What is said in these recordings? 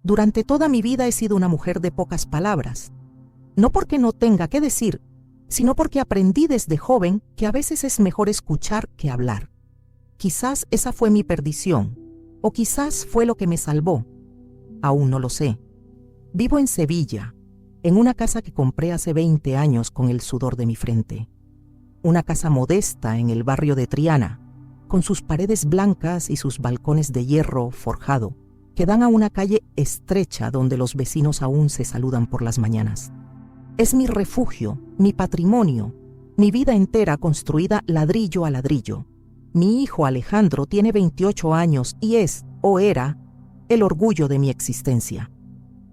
Durante toda mi vida he sido una mujer de pocas palabras. No porque no tenga que decir, sino porque aprendí desde joven que a veces es mejor escuchar que hablar. Quizás esa fue mi perdición, o quizás fue lo que me salvó. Aún no lo sé. Vivo en Sevilla, en una casa que compré hace 20 años con el sudor de mi frente. Una casa modesta en el barrio de Triana, con sus paredes blancas y sus balcones de hierro forjado, que dan a una calle estrecha donde los vecinos aún se saludan por las mañanas. Es mi refugio, mi patrimonio, mi vida entera construida ladrillo a ladrillo. Mi hijo Alejandro tiene 28 años y es, o era, el orgullo de mi existencia.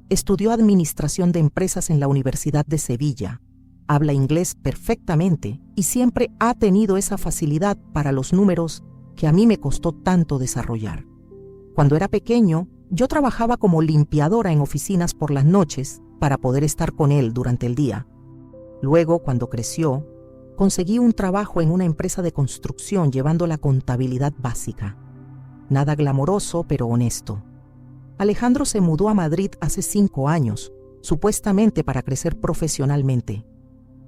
Estudió Administración de Empresas en la Universidad de Sevilla. Habla inglés perfectamente y siempre ha tenido esa facilidad para los números que a mí me costó tanto desarrollar. Cuando era pequeño, yo trabajaba como limpiadora en oficinas por las noches para poder estar con él durante el día. Luego, cuando creció, conseguí un trabajo en una empresa de construcción llevando la contabilidad básica. Nada glamoroso, pero honesto. Alejandro se mudó a Madrid hace 5 años, supuestamente para crecer profesionalmente.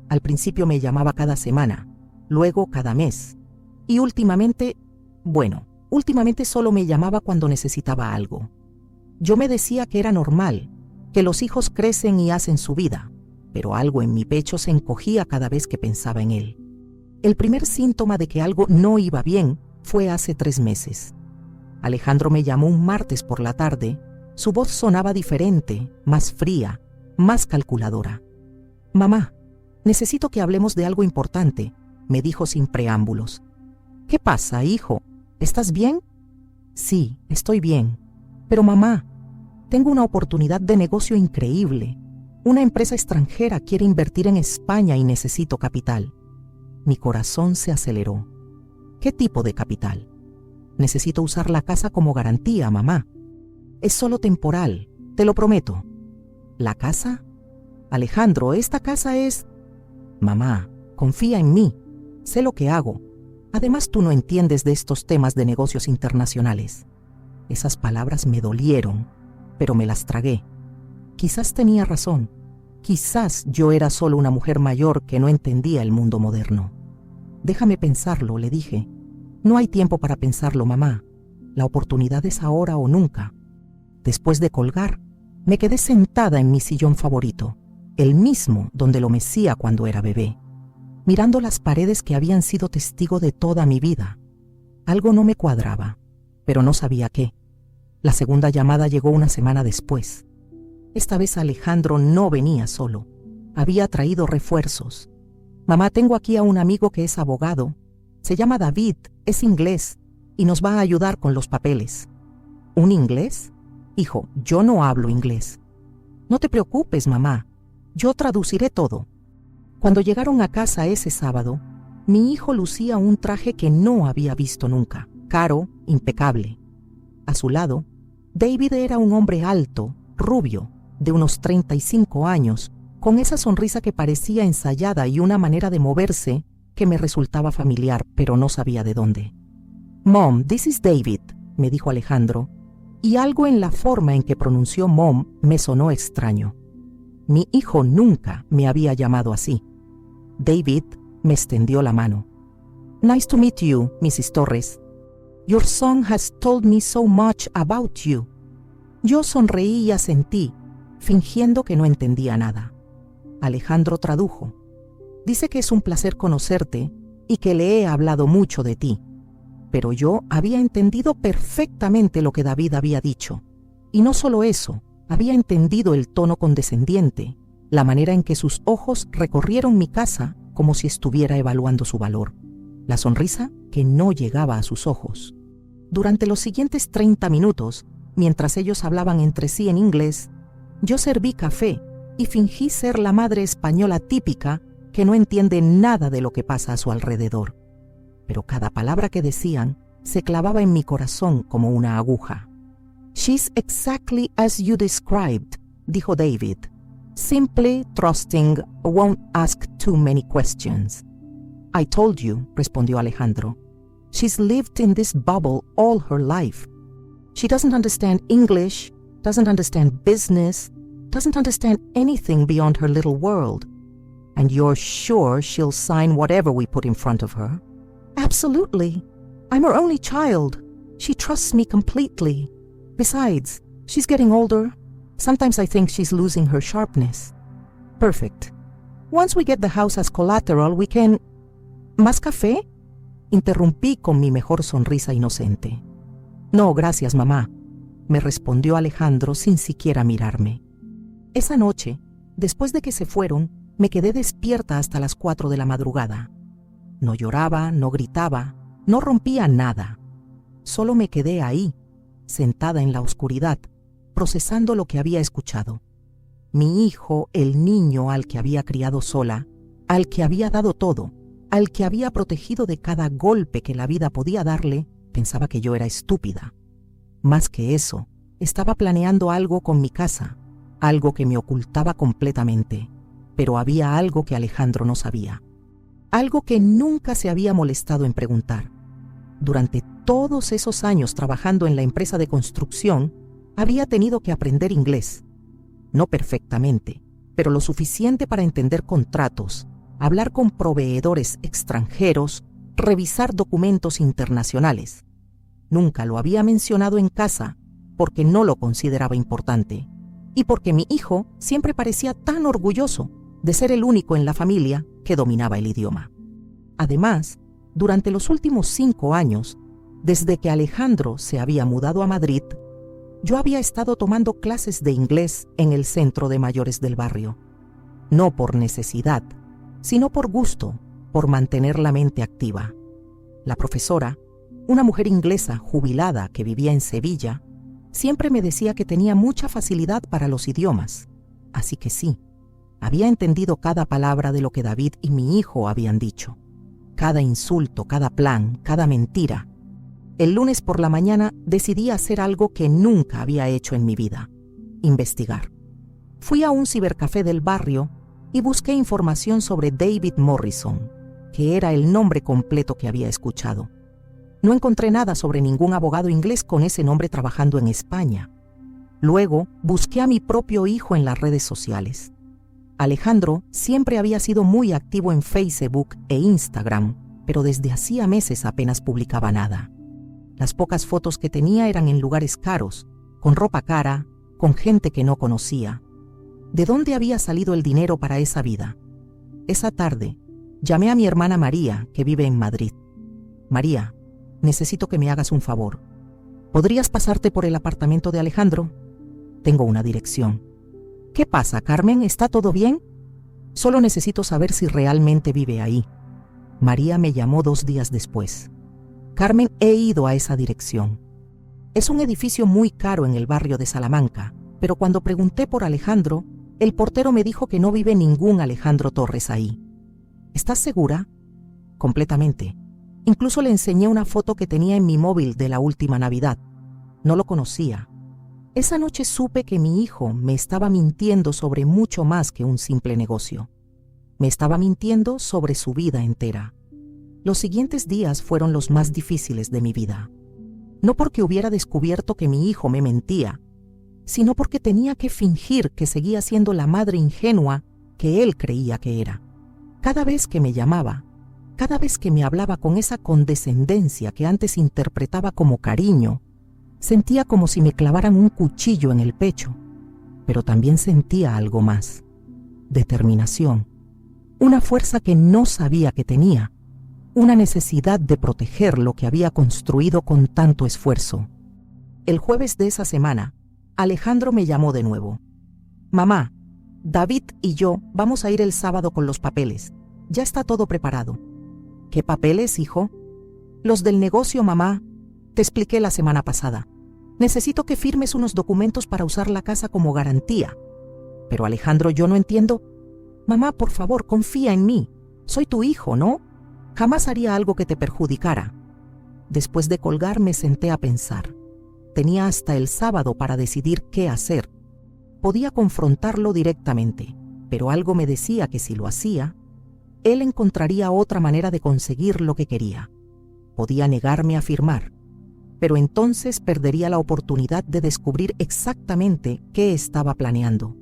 Al principio me llamaba cada semana, luego cada mes. Y últimamente solo me llamaba cuando necesitaba algo. Yo me decía que era normal, que los hijos crecen y hacen su vida, pero algo en mi pecho se encogía cada vez que pensaba en él. El primer síntoma de que algo no iba bien fue hace 3 meses. Alejandro me llamó un martes por la tarde. Su voz sonaba diferente, más fría, más calculadora. «Mamá, necesito que hablemos de algo importante», me dijo sin preámbulos. «¿Qué pasa, hijo? ¿Estás bien?» «Sí, estoy bien. Pero mamá, tengo una oportunidad de negocio increíble. Una empresa extranjera quiere invertir en España y necesito capital». Mi corazón se aceleró. «¿Qué tipo de capital?» «Necesito usar la casa como garantía, mamá. Es solo temporal, te lo prometo». «¿La casa? Alejandro, esta casa es...» «Mamá, confía en mí. Sé lo que hago. Además, tú no entiendes de estos temas de negocios internacionales». Esas palabras me dolieron, pero me las tragué. Quizás tenía razón. Quizás yo era solo una mujer mayor que no entendía el mundo moderno. «Déjame pensarlo», le dije. «No hay tiempo para pensarlo, mamá. La oportunidad es ahora o nunca». Después de colgar, me quedé sentada en mi sillón favorito, el mismo donde lo mecía cuando era bebé, mirando las paredes que habían sido testigo de toda mi vida. Algo no me cuadraba, pero no sabía qué. La segunda llamada llegó una semana después. Esta vez Alejandro no venía solo. Había traído refuerzos. «Mamá, tengo aquí a un amigo que es abogado. Se llama David, es inglés, y nos va a ayudar con los papeles». «¿Un inglés? Hijo, yo no hablo inglés». «No te preocupes, mamá. Yo traduciré todo». Cuando llegaron a casa ese sábado, mi hijo lucía un traje que no había visto nunca, caro, impecable. A su lado, David era un hombre alto, rubio, de unos 35 años, con esa sonrisa que parecía ensayada y una manera de moverse que me resultaba familiar, pero no sabía de dónde. «Mom, this is David», me dijo Alejandro, y algo en la forma en que pronunció Mom me sonó extraño. Mi hijo nunca me había llamado así. David me extendió la mano. «Nice to meet you, Mrs. Torres. Your son has told me so much about you». Yo sonreí y asentí, fingiendo que no entendía nada. Alejandro tradujo. «Dice que es un placer conocerte y que le he hablado mucho de ti». Pero yo había entendido perfectamente lo que David había dicho. Y no solo eso, había entendido el tono condescendiente, la manera en que sus ojos recorrieron mi casa como si estuviera evaluando su valor, la sonrisa que no llegaba a sus ojos. Durante los siguientes 30 minutos, mientras ellos hablaban entre sí en inglés, yo serví café y fingí ser la madre española típica que no entiende nada de lo que pasa a su alrededor. Pero cada palabra que decían se clavaba en mi corazón como una aguja. «She's exactly as you described», dijo David. «Simply trusting, won't ask too many questions». «I told you», respondió Alejandro. «She's lived in this bubble all her life. She doesn't understand English, doesn't understand business, doesn't understand anything beyond her little world. And you're sure she'll sign whatever we put in front of her? Absolutely. I'm her only child. She trusts me completely. Besides, she's getting older. Sometimes I think she's losing her sharpness. Perfect. Once we get the house as collateral, we can... ¿Más café? Interrumpí con mi mejor sonrisa inocente. No, gracias, mamá, me respondió Alejandro sin siquiera mirarme. Esa noche, después de que se fueron, me quedé despierta hasta las 4 de la madrugada. No lloraba, no gritaba, no rompía nada. Solo me quedé ahí, sentada en la oscuridad, procesando lo que había escuchado. Mi hijo, el niño al que había criado sola, al que había dado todo, al que había protegido de cada golpe que la vida podía darle, pensaba que yo era estúpida. Más que eso, estaba planeando algo con mi casa, algo que me ocultaba completamente, pero había algo que Alejandro no sabía, algo que nunca se había molestado en preguntar. Durante todos esos años trabajando en la empresa de construcción, había tenido que aprender inglés. No perfectamente, pero lo suficiente para entender contratos, hablar con proveedores extranjeros, revisar documentos internacionales. Nunca lo había mencionado en casa porque no lo consideraba importante y porque mi hijo siempre parecía tan orgulloso de ser el único en la familia que dominaba el idioma. Además, durante los últimos 5 años, desde que Alejandro se había mudado a Madrid, yo había estado tomando clases de inglés en el centro de mayores del barrio. No por necesidad, sino por gusto, por mantener la mente activa. La profesora, una mujer inglesa jubilada que vivía en Sevilla, siempre me decía que tenía mucha facilidad para los idiomas. Así que sí, había entendido cada palabra de lo que David y mi hijo habían dicho. Cada insulto, cada plan, cada mentira. El lunes por la mañana decidí hacer algo que nunca había hecho en mi vida: investigar. Fui a un cibercafé del barrio y busqué información sobre David Morrison, que era el nombre completo que había escuchado. No encontré nada sobre ningún abogado inglés con ese nombre trabajando en España. Luego busqué a mi propio hijo en las redes sociales. Alejandro siempre había sido muy activo en Facebook e Instagram, pero desde hacía meses apenas publicaba nada. Las pocas fotos que tenía eran en lugares caros, con ropa cara, con gente que no conocía. ¿De dónde había salido el dinero para esa vida? Esa tarde, llamé a mi hermana María, que vive en Madrid. María, necesito que me hagas un favor. ¿Podrías pasarte por el apartamento de Alejandro? Tengo una dirección. ¿Qué pasa, Carmen? ¿Está todo bien? Solo necesito saber si realmente vive ahí. María me llamó 2 días después. Carmen, he ido a esa dirección. Es un edificio muy caro en el barrio de Salamanca, pero cuando pregunté por Alejandro, el portero me dijo que no vive ningún Alejandro Torres ahí. ¿Estás segura? Completamente. Incluso le enseñé una foto que tenía en mi móvil de la última Navidad. No lo conocía. Esa noche supe que mi hijo me estaba mintiendo sobre mucho más que un simple negocio. Me estaba mintiendo sobre su vida entera. Los siguientes días fueron los más difíciles de mi vida. No porque hubiera descubierto que mi hijo me mentía, sino porque tenía que fingir que seguía siendo la madre ingenua que él creía que era. Cada vez que me llamaba, cada vez que me hablaba con esa condescendencia que antes interpretaba como cariño, sentía como si me clavaran un cuchillo en el pecho, pero también sentía algo más: determinación, una fuerza que no sabía que tenía, una necesidad de proteger lo que había construido con tanto esfuerzo. El jueves de esa semana, Alejandro me llamó de nuevo. Mamá, David y yo vamos a ir el sábado con los papeles. Ya está todo preparado. ¿Qué papeles, hijo? Los del negocio, mamá. Te expliqué la semana pasada. Necesito que firmes unos documentos para usar la casa como garantía. Pero Alejandro, yo no entiendo. Mamá, por favor, confía en mí. Soy tu hijo, ¿no? Jamás haría algo que te perjudicara. Después de colgar me senté a pensar. Tenía hasta el sábado para decidir qué hacer. Podía confrontarlo directamente, pero algo me decía que si lo hacía, él encontraría otra manera de conseguir lo que quería. Podía negarme a firmar. pero entonces perdería la oportunidad de descubrir exactamente qué estaba planeando,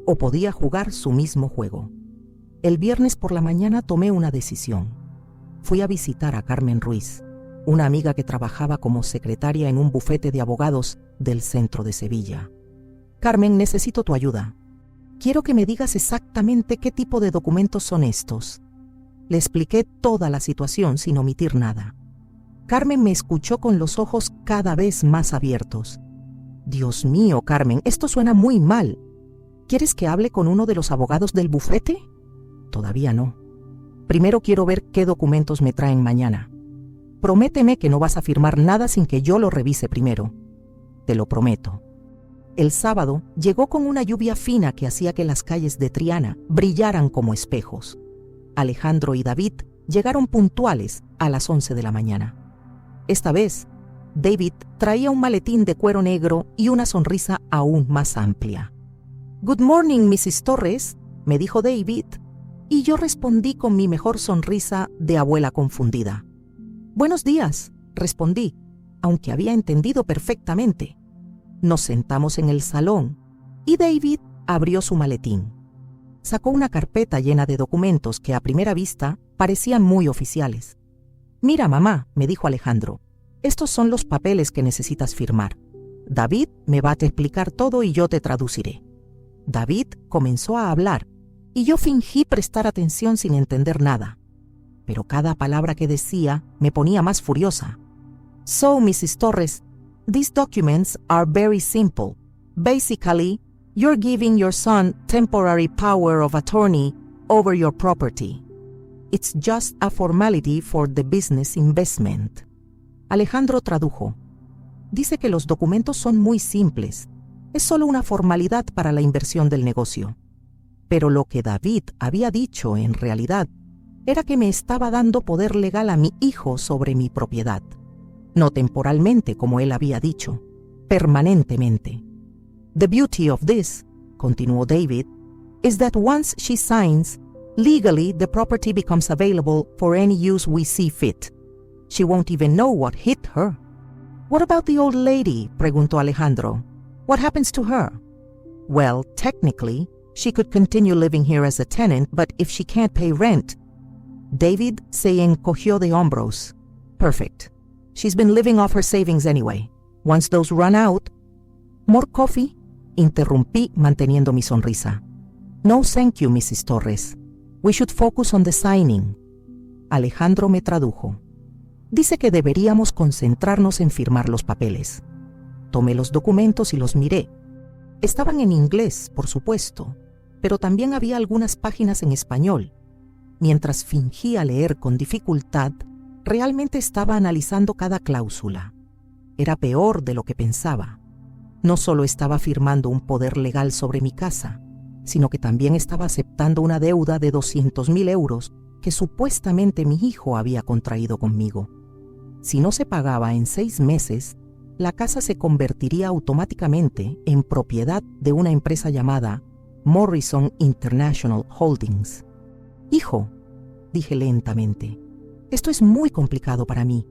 o podía jugar su mismo juego. El viernes por la mañana tomé una decisión. Fui a visitar a Carmen Ruiz, una amiga que trabajaba como secretaria en un bufete de abogados del centro de Sevilla. Carmen, necesito tu ayuda. Quiero que me digas exactamente qué tipo de documentos son estos. Le expliqué toda la situación sin omitir nada. Carmen me escuchó con los ojos cada vez más abiertos. Dios mío, Carmen, esto suena muy mal. ¿Quieres que hable con uno de los abogados del bufete? Todavía no. Primero quiero ver qué documentos me traen mañana. Prométeme que no vas a firmar nada sin que yo lo revise primero. Te lo prometo. El sábado llegó con una lluvia fina que hacía que las calles de Triana brillaran como espejos. Alejandro y David llegaron puntuales a las 11 de la mañana. Esta vez, David traía un maletín de cuero negro y una sonrisa aún más amplia. «Good morning, Mrs. Torres», me dijo David, y yo respondí con mi mejor sonrisa de abuela confundida. «Buenos días», respondí, aunque había entendido perfectamente. Nos sentamos en el salón y David abrió su maletín. Sacó una carpeta llena de documentos que a primera vista parecían muy oficiales. «Mira, mamá», me dijo Alejandro, «estos son los papeles que necesitas firmar. David me va a explicar todo y yo te traduciré». David comenzó a hablar y yo fingí prestar atención sin entender nada. Pero cada palabra que decía me ponía más furiosa. «So, Mrs. Torres, these documents are very simple. Basically, you're giving your son temporary power of attorney over your property. It's just a formality for the business investment». Alejandro tradujo. Dice que los documentos son muy simples. Es solo una formalidad para la inversión del negocio. Pero lo que David había dicho en realidad era que me estaba dando poder legal a mi hijo sobre mi propiedad. No temporalmente, como él había dicho, permanentemente. «The beauty of this», continuó David, «is that once she signs, legally the property becomes available for any use we see fit. She won't even know what hit her». «What about the old lady?», preguntó Alejandro. «What happens to her?» «Well, technically, she could continue living here as a tenant, but if she can't pay rent…» David se encogió de hombros. «Perfect. She's been living off her savings anyway. Once those run out…» «More coffee?», interrumpí manteniendo mi sonrisa. «No, thank you, Mrs. Torres. We should focus on the signing». Alejandro me tradujo. Dice que deberíamos concentrarnos en firmar los papeles. Tomé los documentos y los miré. Estaban en inglés, por supuesto, pero también había algunas páginas en español. Mientras fingía leer con dificultad, realmente estaba analizando cada cláusula. Era peor de lo que pensaba. No solo estaba firmando un poder legal sobre mi casa, sino que también estaba aceptando una deuda de 200.000 euros que supuestamente mi hijo había contraído conmigo. Si no se pagaba en 6 meses, la casa se convertiría automáticamente en propiedad de una empresa llamada Morrison International Holdings. «Hijo», dije lentamente, «esto es muy complicado para mí.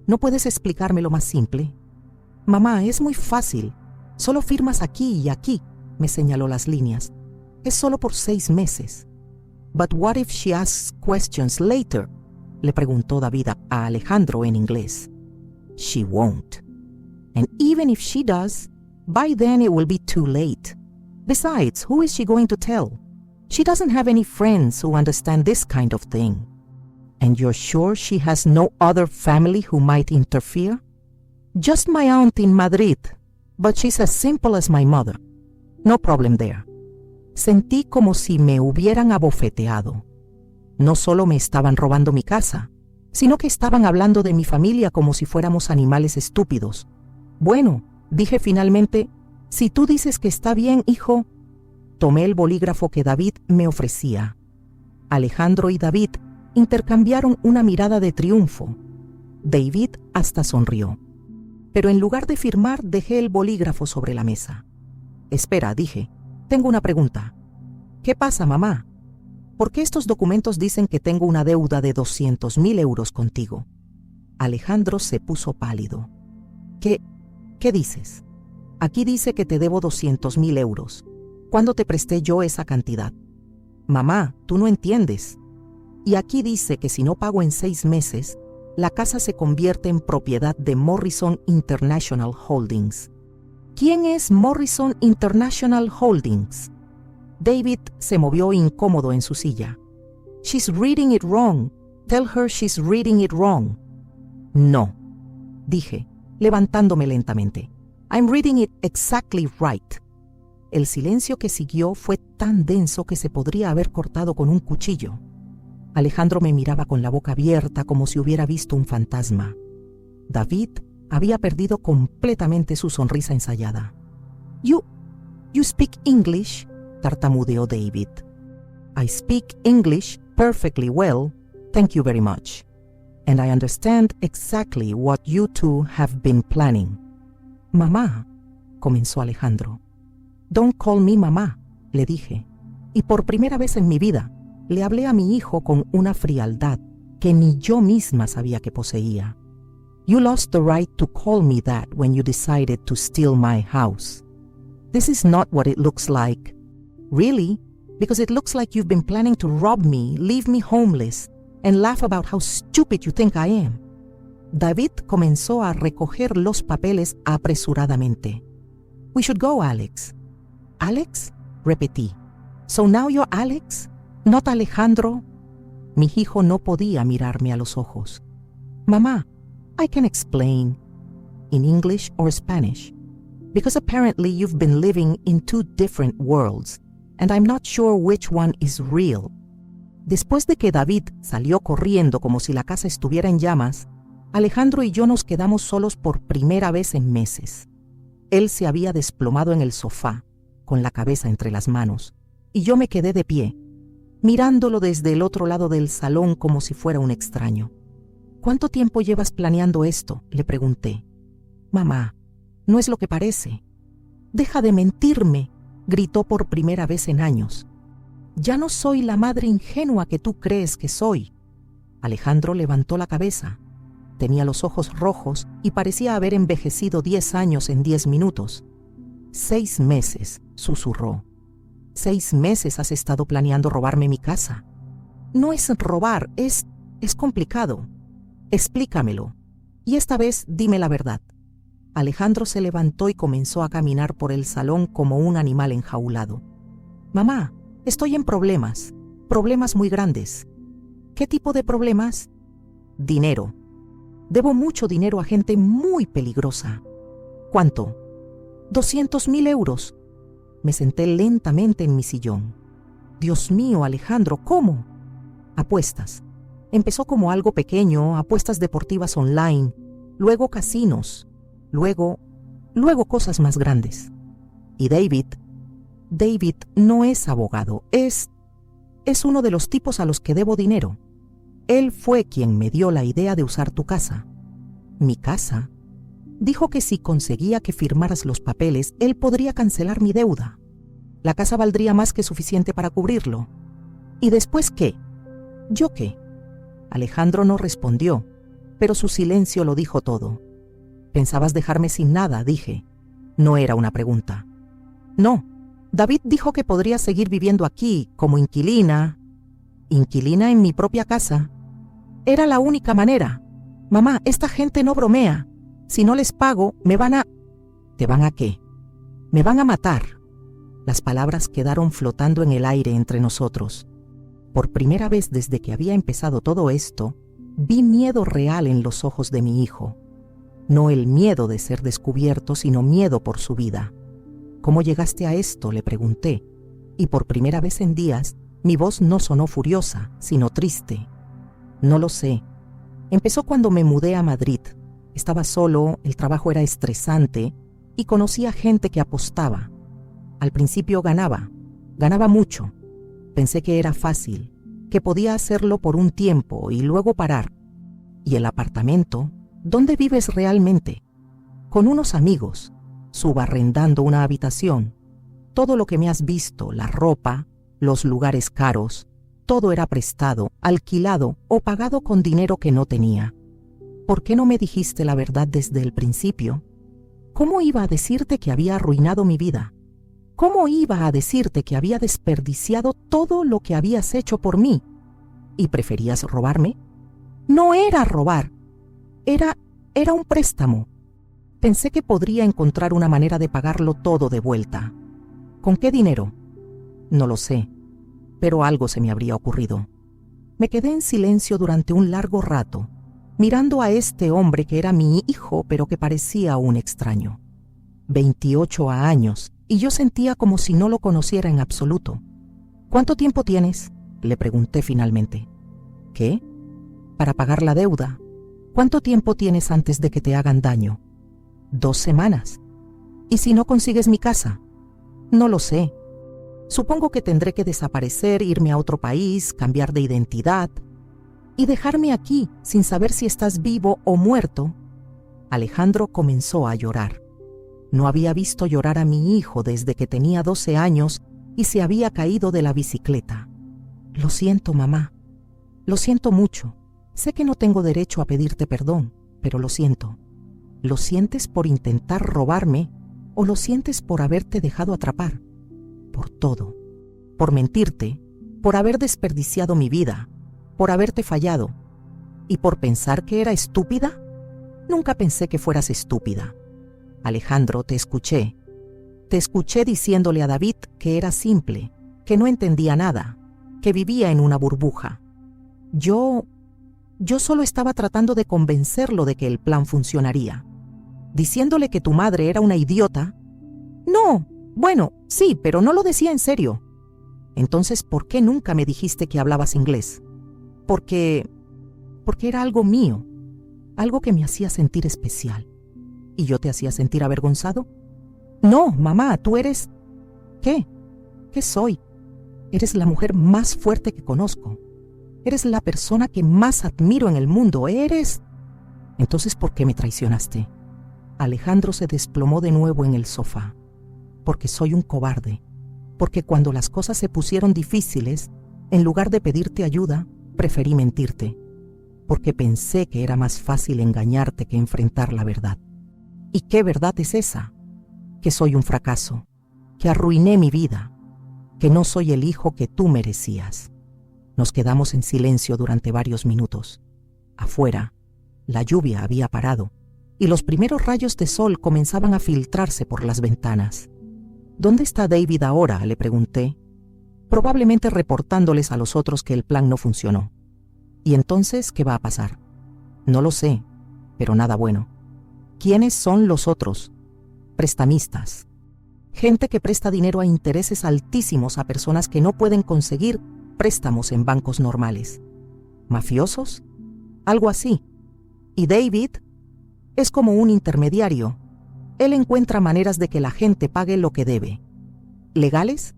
¿No puedes explicármelo más simple?» «Mamá, es muy fácil. Solo firmas aquí y aquí», me señaló las líneas. «Es solo por 6 meses». «But what if she asks questions later?», le preguntó David a Alejandro en inglés. «She won't. And even if she does, by then it will be too late. Besides, who is she going to tell? She doesn't have any friends who understand this kind of thing. And you're sure she has no other family who might interfere?" «Just my aunt in Madrid, but she's as simple as my mother. No problem there». Sentí como si me hubieran abofeteado. No solo me estaban robando mi casa, sino que estaban hablando de mi familia como si fuéramos animales estúpidos. «Bueno», dije finalmente, «si tú dices que está bien, hijo». Tomé el bolígrafo que David me ofrecía. Alejandro y David intercambiaron una mirada de triunfo. David hasta sonrió. Pero en lugar de firmar, dejé el bolígrafo sobre la mesa. «Espera», dije, «tengo una pregunta». «¿Qué pasa, mamá? ¿Por qué estos documentos dicen que tengo una deuda de 200.000 euros contigo?» Alejandro se puso pálido. ¿Qué dices? Aquí dice que te debo 200.000 euros. ¿Cuándo te presté yo esa cantidad? Mamá, tú no entiendes. Y aquí dice que si no pago en 6 meses, la casa se convierte en propiedad de Morrison International Holdings. ¿Quién es Morrison International Holdings? David se movió incómodo en su silla. She's reading it wrong. Tell her she's reading it wrong. No, dije, levantándome lentamente. I'm reading it exactly right. El silencio que siguió fue tan denso que se podría haber cortado con un cuchillo. Alejandro me miraba con la boca abierta como si hubiera visto un fantasma. David había perdido completamente su sonrisa ensayada. You speak English, tartamudeó David. I speak English perfectly well, thank you very much. And I understand exactly what you two have been planning. Mamá, comenzó Alejandro. Don't call me mamá, le dije. Y por primera vez en mi vida, le hablé a mi hijo con una frialdad que ni yo misma sabía que poseía. You lost the right to call me that when you decided to steal my house. This is not what it looks like. Really? Because it looks like you've been planning to rob me, leave me homeless, and laugh about how stupid you think I am. David comenzó a recoger los papeles apresuradamente. We should go, Alex. ¿Alex? Repetí. So now you're Alex? Not Alejandro. Mi hijo no podía mirarme a los ojos. Mamá, I can explain. In English or Spanish. Because apparently you've been living in 2 different worlds, and I'm not sure which one is real. Después de que David salió corriendo como si la casa estuviera en llamas, Alejandro y yo nos quedamos solos por primera vez en meses. Él se había desplomado en el sofá, con la cabeza entre las manos, y yo me quedé de pie, mirándolo desde el otro lado del salón como si fuera un extraño. ¿Cuánto tiempo llevas planeando esto?, le pregunté. Mamá, no es lo que parece. Deja de mentirme, gritó por primera vez en años. Ya no soy la madre ingenua que tú crees que soy. Alejandro levantó la cabeza. Tenía los ojos rojos y parecía haber envejecido 10 años en 10 minutos. 6 meses, susurró. 6 meses has estado planeando robarme mi casa. No es robar, es complicado. Explícamelo. Y esta vez dime la verdad. Alejandro se levantó y comenzó a caminar por el salón como un animal enjaulado. Mamá, estoy en problemas muy grandes. ¿Qué tipo de problemas? Dinero. Debo mucho dinero a gente muy peligrosa. ¿Cuánto? 200.000 euros. Me senté lentamente en mi sillón. Dios mío, Alejandro, ¿cómo? Apuestas. Empezó como algo pequeño, apuestas deportivas online, luego casinos, luego cosas más grandes. Y David no es abogado, es uno de los tipos a los que debo dinero. Él fue quien me dio la idea de usar tu casa. ¿Mi casa? Dijo que si conseguía que firmaras los papeles, él podría cancelar mi deuda. La casa valdría más que suficiente para cubrirlo. ¿Y después qué? ¿Yo qué? Alejandro no respondió, pero su silencio lo dijo todo. ¿Pensabas dejarme sin nada?, dije. No era una pregunta. No, David dijo que podría seguir viviendo aquí como inquilina. ¿Inquilina en mi propia casa? Era la única manera. Mamá, esta gente no bromea. Si no les pago, me van a... ¿Te van a qué? Me van a matar. Las palabras quedaron flotando en el aire entre nosotros. Por primera vez desde que había empezado todo esto, vi miedo real en los ojos de mi hijo. No el miedo de ser descubierto, sino miedo por su vida. ¿Cómo llegaste a esto?, le pregunté, y por primera vez en días, mi voz no sonó furiosa, sino triste. No lo sé. Empezó cuando me mudé a Madrid. Estaba solo, el trabajo era estresante, y conocía gente que apostaba. Al principio ganaba mucho. Pensé que era fácil, que podía hacerlo por un tiempo y luego parar. ¿Y el apartamento? ¿Dónde vives realmente? Con unos amigos, subarrendando una habitación. Todo lo que me has visto, la ropa, los lugares caros, todo era prestado, alquilado o pagado con dinero que no tenía. ¿Por qué no me dijiste la verdad desde el principio? ¿Cómo iba a decirte que había arruinado mi vida? ¿Cómo iba a decirte que había desperdiciado todo lo que habías hecho por mí? ¿Y preferías robarme? No era robar. Era un préstamo. Pensé que podría encontrar una manera de pagarlo todo de vuelta. ¿Con qué dinero? No lo sé, pero algo se me habría ocurrido. Me quedé en silencio durante un largo rato, mirando a este hombre que era mi hijo, pero que parecía un extraño. 28 años, y yo sentía como si no lo conociera en absoluto. ¿Cuánto tiempo tienes?, le pregunté finalmente. ¿Qué? Para pagar la deuda. ¿Cuánto tiempo tienes antes de que te hagan daño? 2 semanas. ¿Y si no consigues mi casa? No lo sé. Supongo que tendré que desaparecer, irme a otro país, cambiar de identidad y dejarme aquí sin saber si estás vivo o muerto. Alejandro comenzó a llorar. No había visto llorar a mi hijo desde que tenía 12 años y se había caído de la bicicleta. Lo siento, mamá. Lo siento mucho. Sé que no tengo derecho a pedirte perdón, pero lo siento. ¿Lo sientes por intentar robarme o lo sientes por haberte dejado atrapar? Por todo. Por mentirte, por haber desperdiciado mi vida, por haberte fallado y por pensar que era estúpida. Nunca pensé que fueras estúpida. Alejandro, te escuché. Te escuché diciéndole a David que era simple, que no entendía nada, que vivía en una burbuja. Yo solo estaba tratando de convencerlo de que el plan funcionaría. Diciéndole que tu madre era una idiota. No, bueno, sí, pero no lo decía en serio. Entonces, ¿por qué nunca me dijiste que hablabas inglés? Porque era algo mío, algo que me hacía sentir especial. ¿Y yo te hacía sentir avergonzado? No, mamá, tú eres... ¿Qué? ¿Qué soy? Eres la mujer más fuerte que conozco. Eres la persona que más admiro en el mundo. Eres... Entonces, ¿por qué me traicionaste? Alejandro se desplomó de nuevo en el sofá. Porque soy un cobarde. Porque cuando las cosas se pusieron difíciles, en lugar de pedirte ayuda, preferí mentirte. Porque pensé que era más fácil engañarte que enfrentar la verdad. ¿Y qué verdad es esa? Que soy un fracaso, que arruiné mi vida, que no soy el hijo que tú merecías. Nos quedamos en silencio durante varios minutos. Afuera, la lluvia había parado y los primeros rayos de sol comenzaban a filtrarse por las ventanas. ¿Dónde está David ahora?, le pregunté. Probablemente reportándoles a los otros que el plan no funcionó. ¿Y entonces qué va a pasar? No lo sé, pero nada bueno. ¿Quiénes son los otros? Prestamistas. Gente que presta dinero a intereses altísimos a personas que no pueden conseguir préstamos en bancos normales. ¿Mafiosos? Algo así. ¿Y David? Es como un intermediario. Él encuentra maneras de que la gente pague lo que debe. ¿Legales?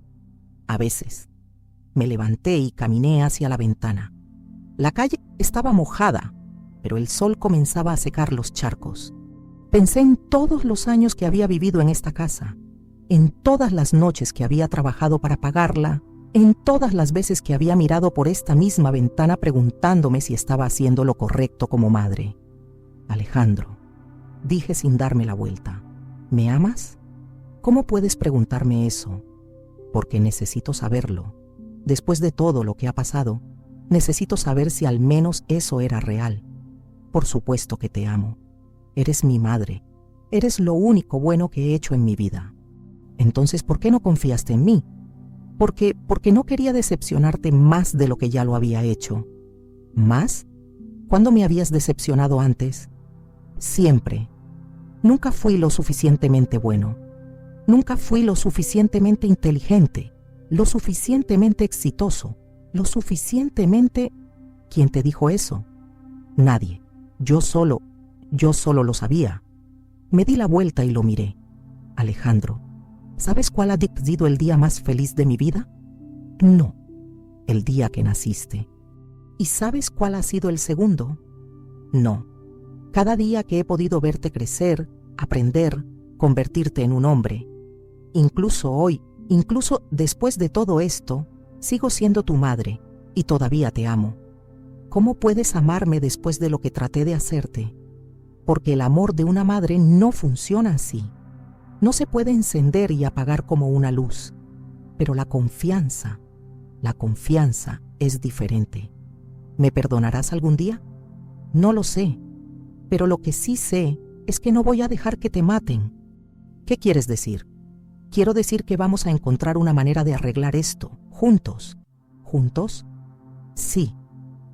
A veces. Me levanté y caminé hacia la ventana. La calle estaba mojada, pero el sol comenzaba a secar los charcos. Pensé en todos los años que había vivido en esta casa, en todas las noches que había trabajado para pagarla, en todas las veces que había mirado por esta misma ventana preguntándome si estaba haciendo lo correcto como madre. Alejandro, dije sin darme la vuelta, ¿me amas? ¿Cómo puedes preguntarme eso? Porque necesito saberlo. Después de todo lo que ha pasado, necesito saber si al menos eso era real. Por supuesto que te amo. Eres mi madre. Eres lo único bueno que he hecho en mi vida. Entonces, ¿por qué no confiaste en mí? Porque no quería decepcionarte más de lo que ya lo había hecho. ¿Más? ¿Cuándo me habías decepcionado antes? Siempre. Nunca fui lo suficientemente bueno. Nunca fui lo suficientemente inteligente, lo suficientemente exitoso, lo suficientemente... ¿Quién te dijo eso? Nadie. Yo solo lo sabía. Me di la vuelta y lo miré. Alejandro, ¿sabes cuál ha sido el día más feliz de mi vida? No, el día que naciste. ¿Y sabes cuál ha sido el segundo? No, cada día que he podido verte crecer, aprender, convertirte en un hombre. Incluso hoy, incluso después de todo esto, sigo siendo tu madre y todavía te amo. ¿Cómo puedes amarme después de lo que traté de hacerte? porque el amor de una madre no funciona así. No se puede encender y apagar como una luz, pero la confianza es diferente. ¿Me perdonarás algún día? No lo sé, pero lo que sí sé es que no voy a dejar que te maten. ¿Qué quieres decir? Quiero decir que vamos a encontrar una manera de arreglar esto, juntos. ¿Juntos? Sí,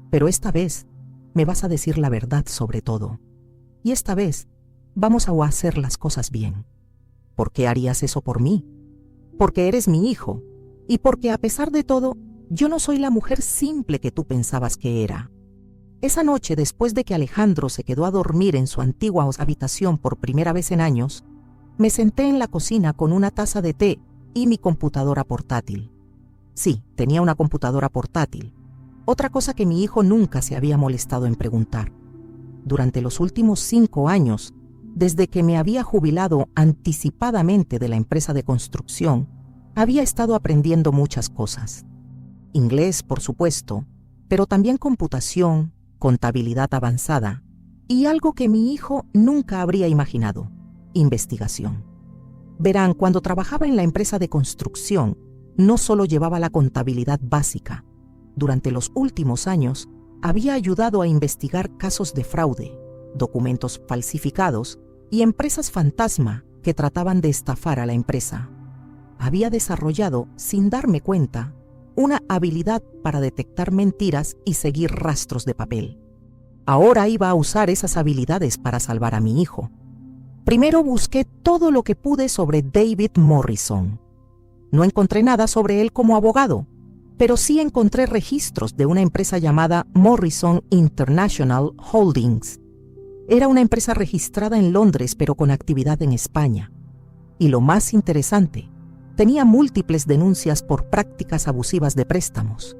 pero esta vez me vas a decir la verdad sobre todo. Y esta vez vamos a hacer las cosas bien. ¿Por qué harías eso por mí? Porque eres mi hijo, y porque a pesar de todo, yo no soy la mujer simple que tú pensabas que era. Esa noche, después de que Alejandro se quedó a dormir en su antigua habitación por primera vez en años, me senté en la cocina con una taza de té y mi computadora portátil. Sí, tenía una computadora portátil, otra cosa que mi hijo nunca se había molestado en preguntar. Durante los últimos 5 años, desde que me había jubilado anticipadamente de la empresa de construcción, había estado aprendiendo muchas cosas. Inglés, por supuesto, pero también computación, contabilidad avanzada y algo que mi hijo nunca habría imaginado: investigación. Verán, cuando trabajaba en la empresa de construcción, no solo llevaba la contabilidad básica. Durante los últimos años, había ayudado a investigar casos de fraude, documentos falsificados y empresas fantasma que trataban de estafar a la empresa. Había desarrollado, sin darme cuenta, una habilidad para detectar mentiras y seguir rastros de papel. Ahora iba a usar esas habilidades para salvar a mi hijo. Primero busqué todo lo que pude sobre David Morrison. No encontré nada sobre él como abogado, pero sí encontré registros de una empresa llamada Morrison International Holdings. Era una empresa registrada en Londres, pero con actividad en España. Y lo más interesante, tenía múltiples denuncias por prácticas abusivas de préstamos.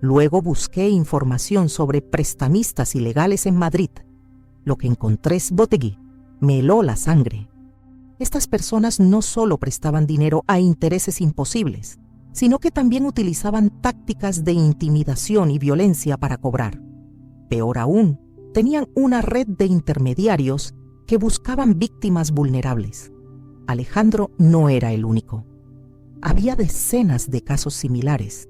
Luego busqué información sobre prestamistas ilegales en Madrid. Lo que encontré es Botegui. Me heló la sangre. Estas personas no solo prestaban dinero a intereses imposibles, sino que también utilizaban tácticas de intimidación y violencia para cobrar. Peor aún, tenían una red de intermediarios que buscaban víctimas vulnerables. Alejandro no era el único. Había decenas de casos similares.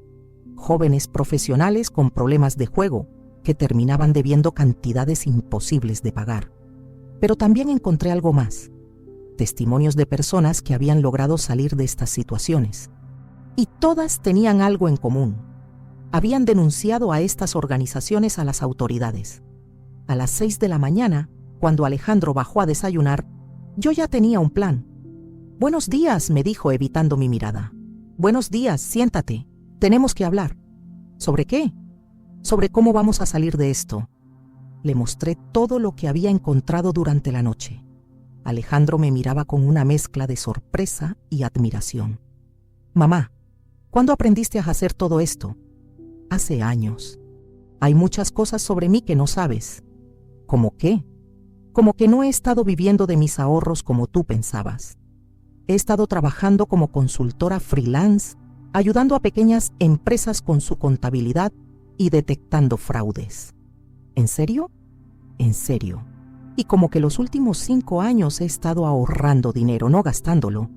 Jóvenes profesionales con problemas de juego que terminaban debiendo cantidades imposibles de pagar. Pero también encontré algo más: testimonios de personas que habían logrado salir de estas situaciones. Y todas tenían algo en común. Habían denunciado a estas organizaciones a las autoridades. A las 6 de la mañana, cuando Alejandro bajó a desayunar, yo ya tenía un plan. «Buenos días», me dijo evitando mi mirada. «Buenos días, siéntate. Tenemos que hablar». «¿Sobre qué?» «Sobre cómo vamos a salir de esto». Le mostré todo lo que había encontrado durante la noche. Alejandro me miraba con una mezcla de sorpresa y admiración. «Mamá, ¿cuándo aprendiste a hacer todo esto?» «Hace años. Hay muchas cosas sobre mí que no sabes». ¿Cómo qué? Como que no he estado viviendo de mis ahorros como tú pensabas. He estado trabajando como consultora freelance, ayudando a pequeñas empresas con su contabilidad y detectando fraudes. ¿En serio? En serio. Y como que los últimos 5 años he estado ahorrando dinero, no gastándolo.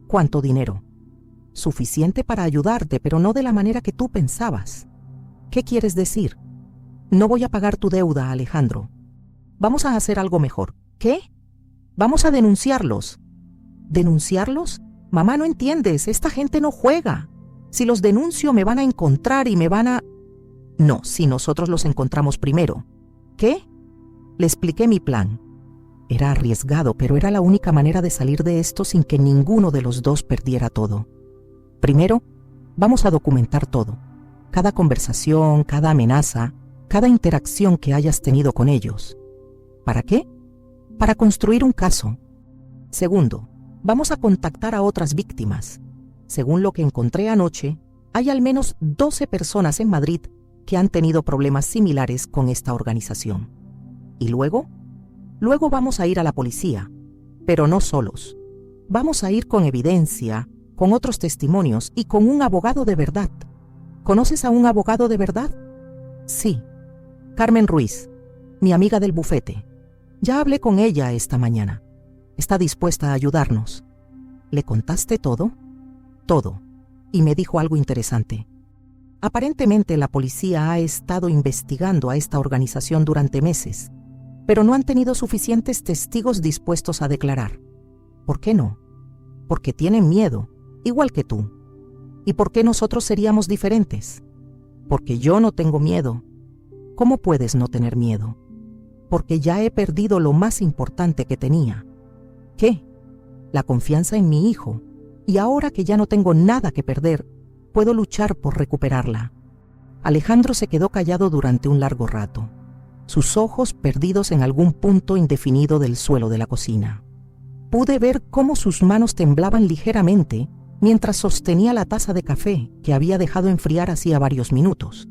¿Cuánto dinero? Suficiente para ayudarte, pero no de la manera que tú pensabas. ¿Qué quieres decir? No voy a pagar tu deuda, Alejandro. Vamos a hacer algo mejor. ¿Qué? Vamos a denunciarlos. ¿Denunciarlos? Mamá, no entiendes, esta gente no juega. Si los denuncio me van a encontrar y me van a... No, si nosotros los encontramos primero. ¿Qué? Le expliqué mi plan. Era arriesgado, pero era la única manera de salir de esto sin que ninguno de los dos perdiera todo. Primero, vamos a documentar todo. Cada conversación, cada amenaza, cada interacción que hayas tenido con ellos. ¿Para qué? Para construir un caso. Segundo, vamos a contactar a otras víctimas. Según lo que encontré anoche, hay al menos 12 personas en Madrid que han tenido problemas similares con esta organización. ¿Y luego? Luego vamos a ir a la policía, pero no solos. Vamos a ir con evidencia, con otros testimonios y con un abogado de verdad. ¿Conoces a un abogado de verdad? Sí, Carmen Ruiz, mi amiga del bufete. Ya hablé con ella esta mañana. Está dispuesta a ayudarnos. ¿Le contaste todo? Todo. Y me dijo algo interesante. Aparentemente la policía ha estado investigando a esta organización durante meses, pero no han tenido suficientes testigos dispuestos a declarar. ¿Por qué no? Porque tienen miedo, igual que tú. ¿Y por qué nosotros seríamos diferentes? Porque yo no tengo miedo. ¿Cómo puedes no tener miedo? Porque ya he perdido lo más importante que tenía. ¿Qué? La confianza en mi hijo. Y ahora que ya no tengo nada que perder, puedo luchar por recuperarla. Alejandro se quedó callado durante un largo rato, sus ojos perdidos en algún punto indefinido del suelo de la cocina. Pude ver cómo sus manos temblaban ligeramente mientras sostenía la taza de café que había dejado enfriar hacía varios minutos.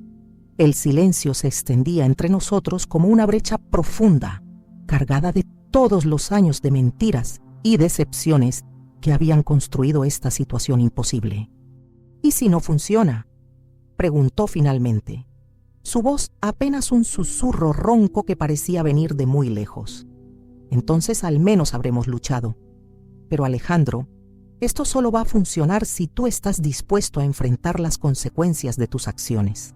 El silencio se extendía entre nosotros como una brecha profunda, cargada de todos los años de mentiras y decepciones que habían construido esta situación imposible. ¿Y si no funciona?, preguntó finalmente, su voz apenas un susurro ronco que parecía venir de muy lejos. Entonces al menos habremos luchado. Pero Alejandro, esto solo va a funcionar si tú estás dispuesto a enfrentar las consecuencias de tus acciones.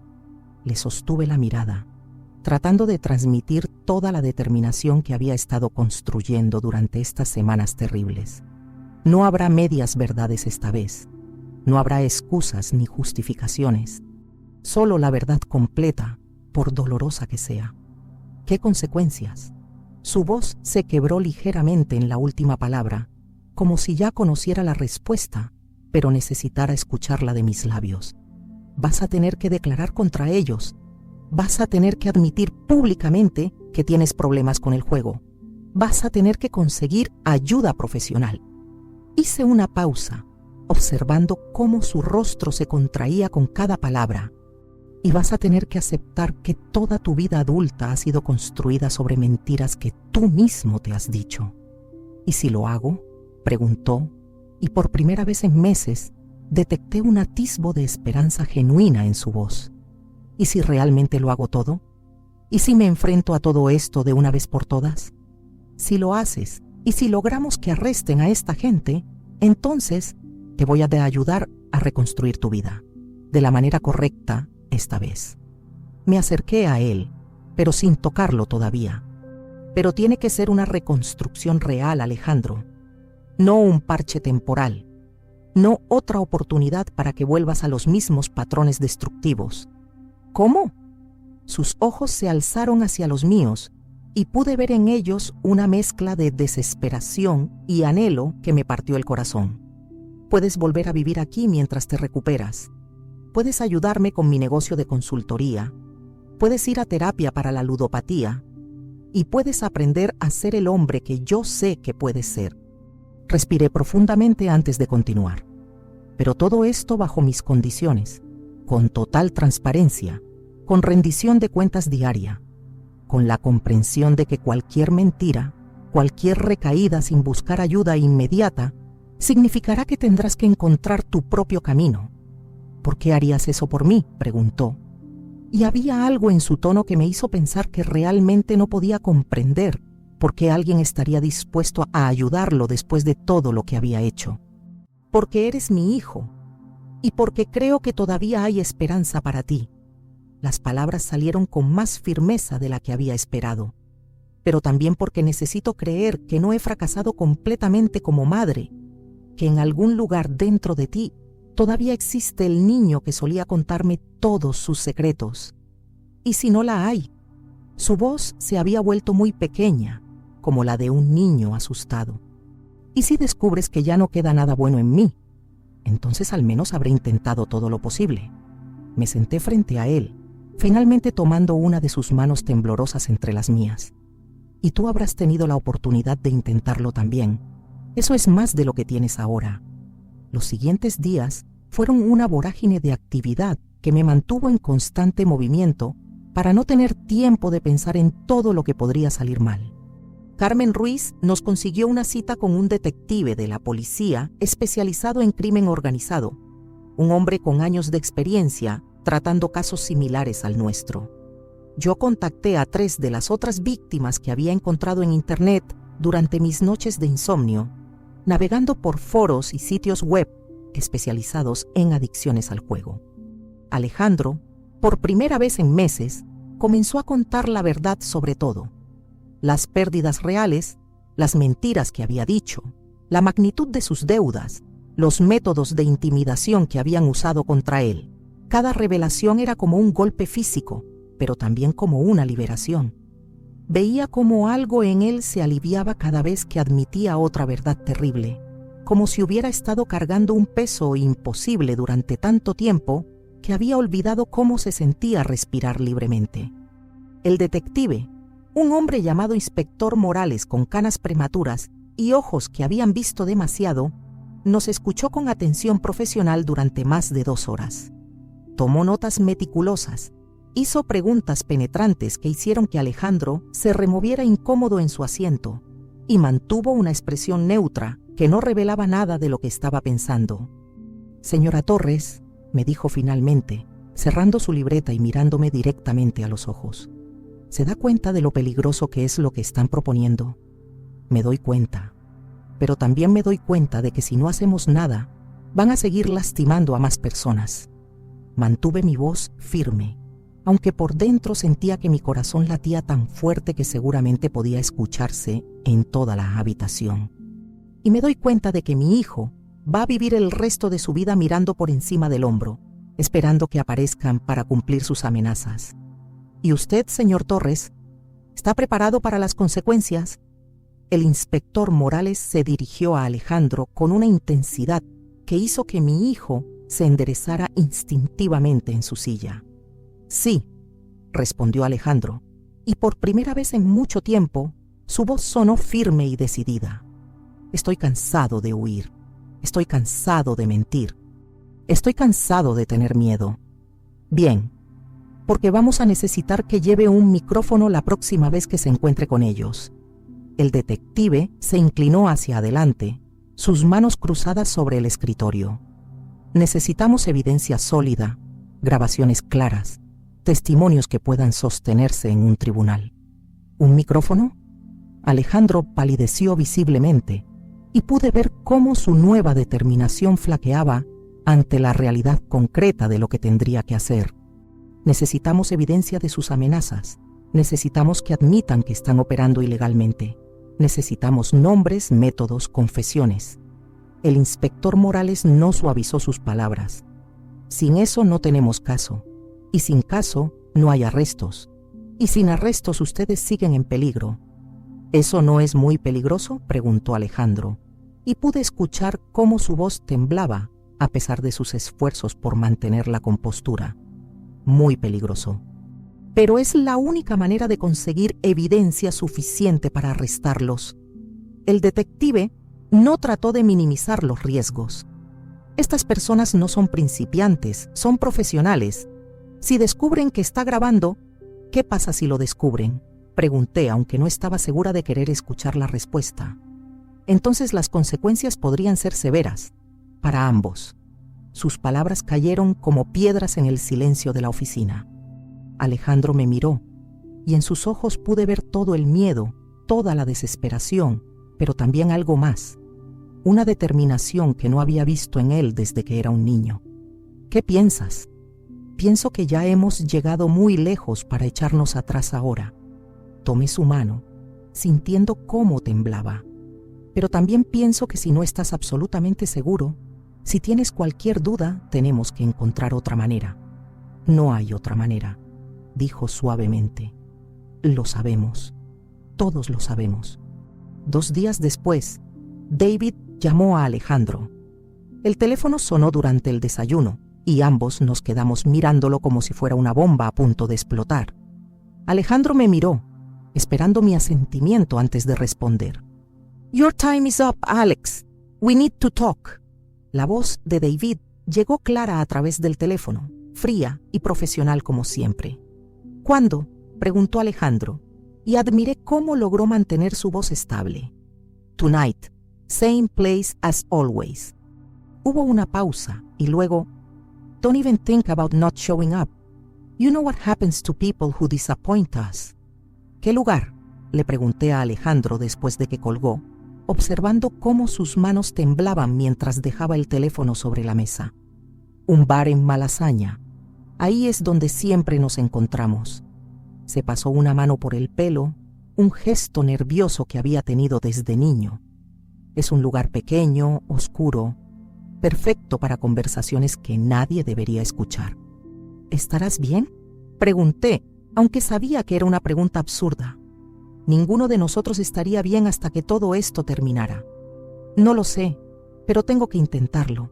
Le sostuve la mirada, tratando de transmitir toda la determinación que había estado construyendo durante estas semanas terribles. No habrá medias verdades esta vez. No habrá excusas ni justificaciones. Solo la verdad completa, por dolorosa que sea. ¿Qué consecuencias? Su voz se quebró ligeramente en la última palabra, como si ya conociera la respuesta, pero necesitara escucharla de mis labios. Vas a tener que declarar contra ellos. Vas a tener que admitir públicamente que tienes problemas con el juego. Vas a tener que conseguir ayuda profesional. Hice una pausa, observando cómo su rostro se contraía con cada palabra. Y vas a tener que aceptar que toda tu vida adulta ha sido construida sobre mentiras que tú mismo te has dicho. ¿Y si lo hago?, preguntó, y por primera vez en meses detecté un atisbo de esperanza genuina en su voz. ¿Y si realmente lo hago todo? ¿Y si me enfrento a todo esto de una vez por todas? Si lo haces, y si logramos que arresten a esta gente, entonces te voy a ayudar a reconstruir tu vida, de la manera correcta esta vez. Me acerqué a él, pero sin tocarlo todavía. Pero tiene que ser una reconstrucción real, Alejandro. No un parche temporal. No otra oportunidad para que vuelvas a los mismos patrones destructivos. ¿Cómo? Sus ojos se alzaron hacia los míos y pude ver en ellos una mezcla de desesperación y anhelo que me partió el corazón. Puedes volver a vivir aquí mientras te recuperas. Puedes ayudarme con mi negocio de consultoría. Puedes ir a terapia para la ludopatía. Y puedes aprender a ser el hombre que yo sé que puedes ser. Respiré profundamente antes de continuar. Pero todo esto bajo mis condiciones, con total transparencia, con rendición de cuentas diaria, con la comprensión de que cualquier mentira, cualquier recaída sin buscar ayuda inmediata, significará que tendrás que encontrar tu propio camino. ¿Por qué harías eso por mí?, preguntó. Y había algo en su tono que me hizo pensar que realmente no podía comprender por qué alguien estaría dispuesto a ayudarlo después de todo lo que había hecho. Porque eres mi hijo, y porque creo que todavía hay esperanza para ti. Las palabras salieron con más firmeza de la que había esperado, pero también porque necesito creer que no he fracasado completamente como madre, que en algún lugar dentro de ti todavía existe el niño que solía contarme todos sus secretos. Y si no la hay, su voz se había vuelto muy pequeña, como la de un niño asustado. Y si descubres que ya no queda nada bueno en mí, entonces al menos habré intentado todo lo posible. Me senté frente a él, finalmente tomando una de sus manos temblorosas entre las mías. Y tú habrás tenido la oportunidad de intentarlo también. Eso es más de lo que tienes ahora. Los siguientes días fueron una vorágine de actividad que me mantuvo en constante movimiento para no tener tiempo de pensar en todo lo que podría salir mal. Carmen Ruiz nos consiguió una cita con un detective de la policía especializado en crimen organizado, un hombre con años de experiencia tratando casos similares al nuestro. Yo contacté a 3 de las otras víctimas que había encontrado en Internet durante mis noches de insomnio, navegando por foros y sitios web especializados en adicciones al juego. Alejandro, por primera vez en meses, comenzó a contar la verdad sobre todo: las pérdidas reales, las mentiras que había dicho, la magnitud de sus deudas, los métodos de intimidación que habían usado contra él. Cada revelación era como un golpe físico, pero también como una liberación. Veía como algo en él se aliviaba cada vez que admitía otra verdad terrible, como si hubiera estado cargando un peso imposible durante tanto tiempo que había olvidado cómo se sentía respirar libremente. El detective, un hombre llamado Inspector Morales con canas prematuras y ojos que habían visto demasiado, nos escuchó con atención profesional durante más de 2 horas. Tomó notas meticulosas, hizo preguntas penetrantes que hicieron que Alejandro se removiera incómodo en su asiento y mantuvo una expresión neutra que no revelaba nada de lo que estaba pensando. «Señora Torres», me dijo finalmente, cerrando su libreta y mirándome directamente a los ojos, «¿se da cuenta de lo peligroso que es lo que están proponiendo?» «Me doy cuenta, pero también me doy cuenta de que si no hacemos nada, van a seguir lastimando a más personas». Mantuve mi voz firme, aunque por dentro sentía que mi corazón latía tan fuerte que seguramente podía escucharse en toda la habitación. «Y me doy cuenta de que mi hijo va a vivir el resto de su vida mirando por encima del hombro, esperando que aparezcan para cumplir sus amenazas. ¿Y usted, señor Torres, está preparado para las consecuencias?» El inspector Morales se dirigió a Alejandro con una intensidad que hizo que mi hijo se enderezara instintivamente en su silla. «Sí», respondió Alejandro, y por primera vez en mucho tiempo su voz sonó firme y decidida. «Estoy cansado de huir. Estoy cansado de mentir. Estoy cansado de tener miedo. Bien, porque vamos a necesitar que lleve un micrófono la próxima vez que se encuentre con ellos». El detective se inclinó hacia adelante, sus manos cruzadas sobre el escritorio. «Necesitamos evidencia sólida, grabaciones claras, testimonios que puedan sostenerse en un tribunal». «¿Un micrófono?». Alejandro palideció visiblemente y pude ver cómo su nueva determinación flaqueaba ante la realidad concreta de lo que tendría que hacer. «Necesitamos evidencia de sus amenazas. Necesitamos que admitan que están operando ilegalmente. Necesitamos nombres, métodos, confesiones». El inspector Morales no suavizó sus palabras. «Sin eso no tenemos caso. Y sin caso no hay arrestos. Y sin arrestos ustedes siguen en peligro». «¿Eso no es muy peligroso?», preguntó Alejandro, y pude escuchar cómo su voz temblaba a pesar de sus esfuerzos por mantener la compostura. «Muy peligroso. Pero es la única manera de conseguir evidencia suficiente para arrestarlos». El detective no trató de minimizar los riesgos. «Estas personas no son principiantes, son profesionales. Si descubren que está grabando, ¿qué pasa si lo descubren?», pregunté, aunque no estaba segura de querer escuchar la respuesta. «Entonces las consecuencias podrían ser severas, para ambos». Sus palabras cayeron como piedras en el silencio de la oficina. Alejandro me miró, y en sus ojos pude ver todo el miedo, toda la desesperación, pero también algo más, una determinación que no había visto en él desde que era un niño. «¿Qué piensas?». «Pienso que ya hemos llegado muy lejos para echarnos atrás ahora». Tomé su mano, sintiendo cómo temblaba. «Pero también pienso que si no estás absolutamente seguro, si tienes cualquier duda, tenemos que encontrar otra manera». «No hay otra manera», dijo suavemente. «Lo sabemos. Todos lo sabemos». 2 días después, David llamó a Alejandro. El teléfono sonó durante el desayuno y ambos nos quedamos mirándolo como si fuera una bomba a punto de explotar. Alejandro me miró, esperando mi asentimiento antes de responder. «Your time is up, Alex. We need to talk». La voz de David llegó clara a través del teléfono, fría y profesional como siempre. «¿Cuándo?», preguntó Alejandro, y admiré cómo logró mantener su voz estable. «Tonight, same place as always». Hubo una pausa y luego, «Don't even think about not showing up». You know what happens to people who disappoint us. ¿Qué lugar?, le pregunté a Alejandro después de que colgó, observando cómo sus manos temblaban mientras dejaba el teléfono sobre la mesa. Un bar en Malasaña. Ahí es donde siempre nos encontramos. Se pasó una mano por el pelo, un gesto nervioso que había tenido desde niño. Es un lugar pequeño, oscuro, perfecto para conversaciones que nadie debería escuchar. ¿Estarás bien?, pregunté, aunque sabía que era una pregunta absurda. Ninguno de nosotros estaría bien hasta que todo esto terminara. No lo sé, pero tengo que intentarlo.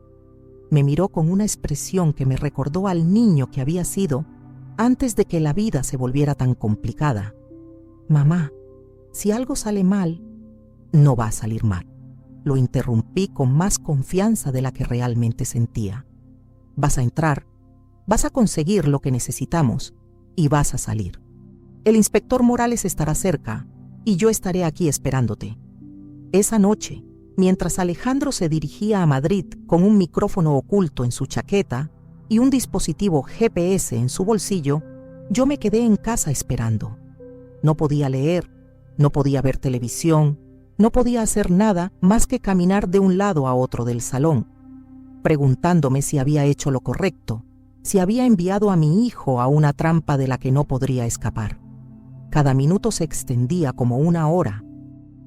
Me miró con una expresión que me recordó al niño que había sido antes de que la vida se volviera tan complicada. Mamá, si algo sale mal, no va a salir mal. Lo interrumpí con más confianza de la que realmente sentía. Vas a entrar, vas a conseguir lo que necesitamos y vas a salir. El inspector Morales estará cerca y yo estaré aquí esperándote. Esa noche, mientras Alejandro se dirigía a Madrid con un micrófono oculto en su chaqueta y un dispositivo GPS en su bolsillo, yo me quedé en casa esperando. No podía leer, no podía ver televisión, no podía hacer nada más que caminar de un lado a otro del salón, preguntándome si había hecho lo correcto, si había enviado a mi hijo a una trampa de la que no podría escapar. Cada minuto se extendía como una hora.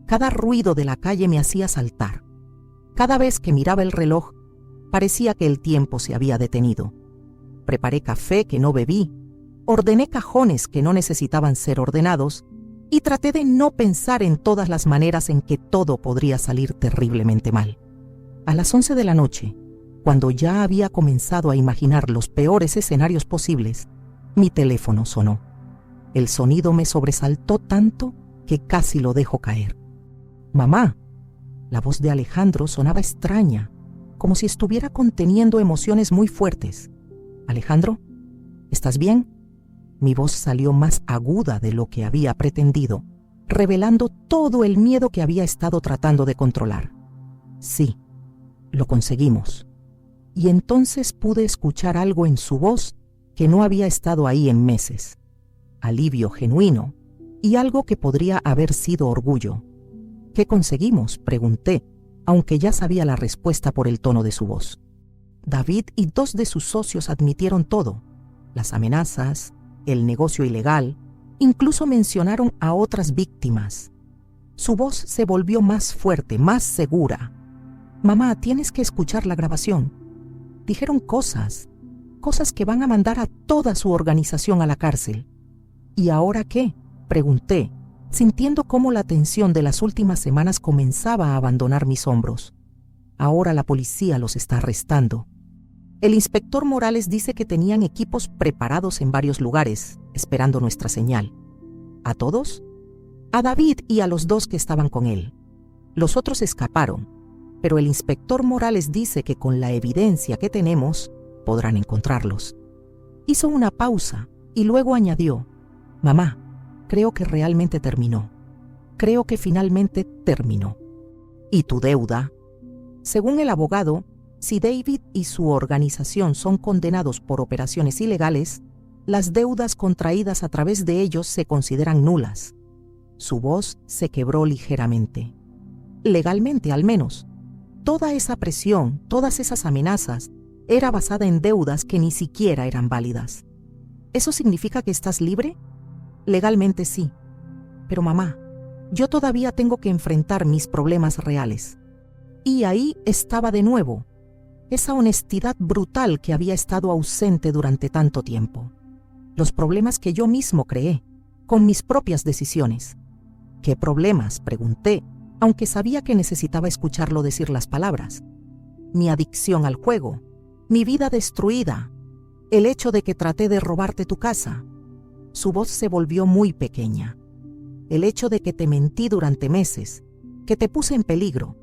Cada ruido de la calle me hacía saltar. Cada vez que miraba el reloj, parecía que el tiempo se había detenido. Preparé café que no bebí, ordené cajones que no necesitaban ser ordenados y traté de no pensar en todas las maneras en que todo podría salir terriblemente mal. A las 11 de la noche, cuando ya había comenzado a imaginar los peores escenarios posibles, mi teléfono sonó. El sonido me sobresaltó tanto que casi lo dejo caer. «Mamá». La voz de Alejandro sonaba extraña, como si estuviera conteniendo emociones muy fuertes. «Alejandro, ¿estás bien?». Mi voz salió más aguda de lo que había pretendido, revelando todo el miedo que había estado tratando de controlar. «Sí, lo conseguimos». Y entonces pude escuchar algo en su voz que no había estado ahí en meses. Alivio genuino y algo que podría haber sido orgullo. «¿Qué conseguimos?», pregunté, aunque ya sabía la respuesta por el tono de su voz. David y 2 de sus socios admitieron todo: las amenazas, el negocio ilegal, incluso mencionaron a otras víctimas. Su voz se volvió más fuerte, más segura. «Mamá, tienes que escuchar la grabación. Dijeron cosas que van a mandar a toda su organización a la cárcel». «¿Y ahora qué?», pregunté, sintiendo cómo la tensión de las últimas semanas comenzaba a abandonar mis hombros. «Ahora la policía los está arrestando. El inspector Morales dice que tenían equipos preparados en varios lugares, esperando nuestra señal». «¿A todos?». «A David y a los 2 que estaban con él. Los otros escaparon, pero el inspector Morales dice que con la evidencia que tenemos, podrán encontrarlos». Hizo una pausa y luego añadió: «Mamá, creo que realmente terminó. Creo que finalmente terminó». «¿Y tu deuda?». Según el abogado, si David y su organización son condenados por operaciones ilegales, las deudas contraídas a través de ellos se consideran nulas. Su voz se quebró ligeramente. Legalmente, al menos. Toda esa presión, todas esas amenazas, era basada en deudas que ni siquiera eran válidas. ¿Eso significa que estás libre? Legalmente sí. Pero mamá, yo todavía tengo que enfrentar mis problemas reales. Y ahí estaba de nuevo, esa honestidad brutal que había estado ausente durante tanto tiempo. Los problemas que yo mismo creé, con mis propias decisiones. ¿Qué problemas?, pregunté, aunque sabía que necesitaba escucharlo decir las palabras. Mi adicción al juego, mi vida destruida, el hecho de que traté de robarte tu casa. Su voz se volvió muy pequeña. El hecho de que te mentí durante meses, que te puse en peligro,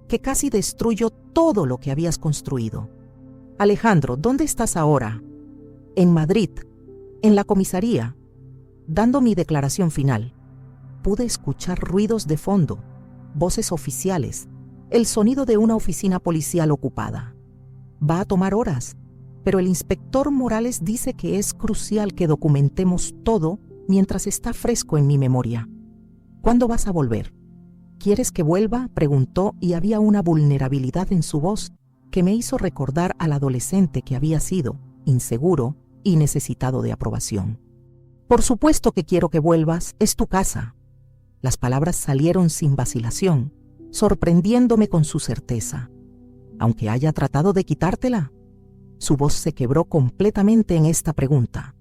que casi destruyó todo lo que habías construido. «Alejandro, ¿dónde estás ahora?» «En Madrid, en la comisaría, dando mi declaración final». Pude escuchar ruidos de fondo, voces oficiales, el sonido de una oficina policial ocupada. «Va a tomar horas. pero el inspector Morales dice que es crucial que documentemos todo mientras está fresco en mi memoria. ¿Cuándo vas a volver? ¿Quieres que vuelva?, preguntó, y había una vulnerabilidad en su voz que me hizo recordar al adolescente que había sido, inseguro y necesitado de aprobación. Por supuesto que quiero que vuelvas, es tu casa. Las palabras salieron sin vacilación, sorprendiéndome con su certeza. Aunque haya tratado de quitártela. Su voz se quebró completamente en esta pregunta.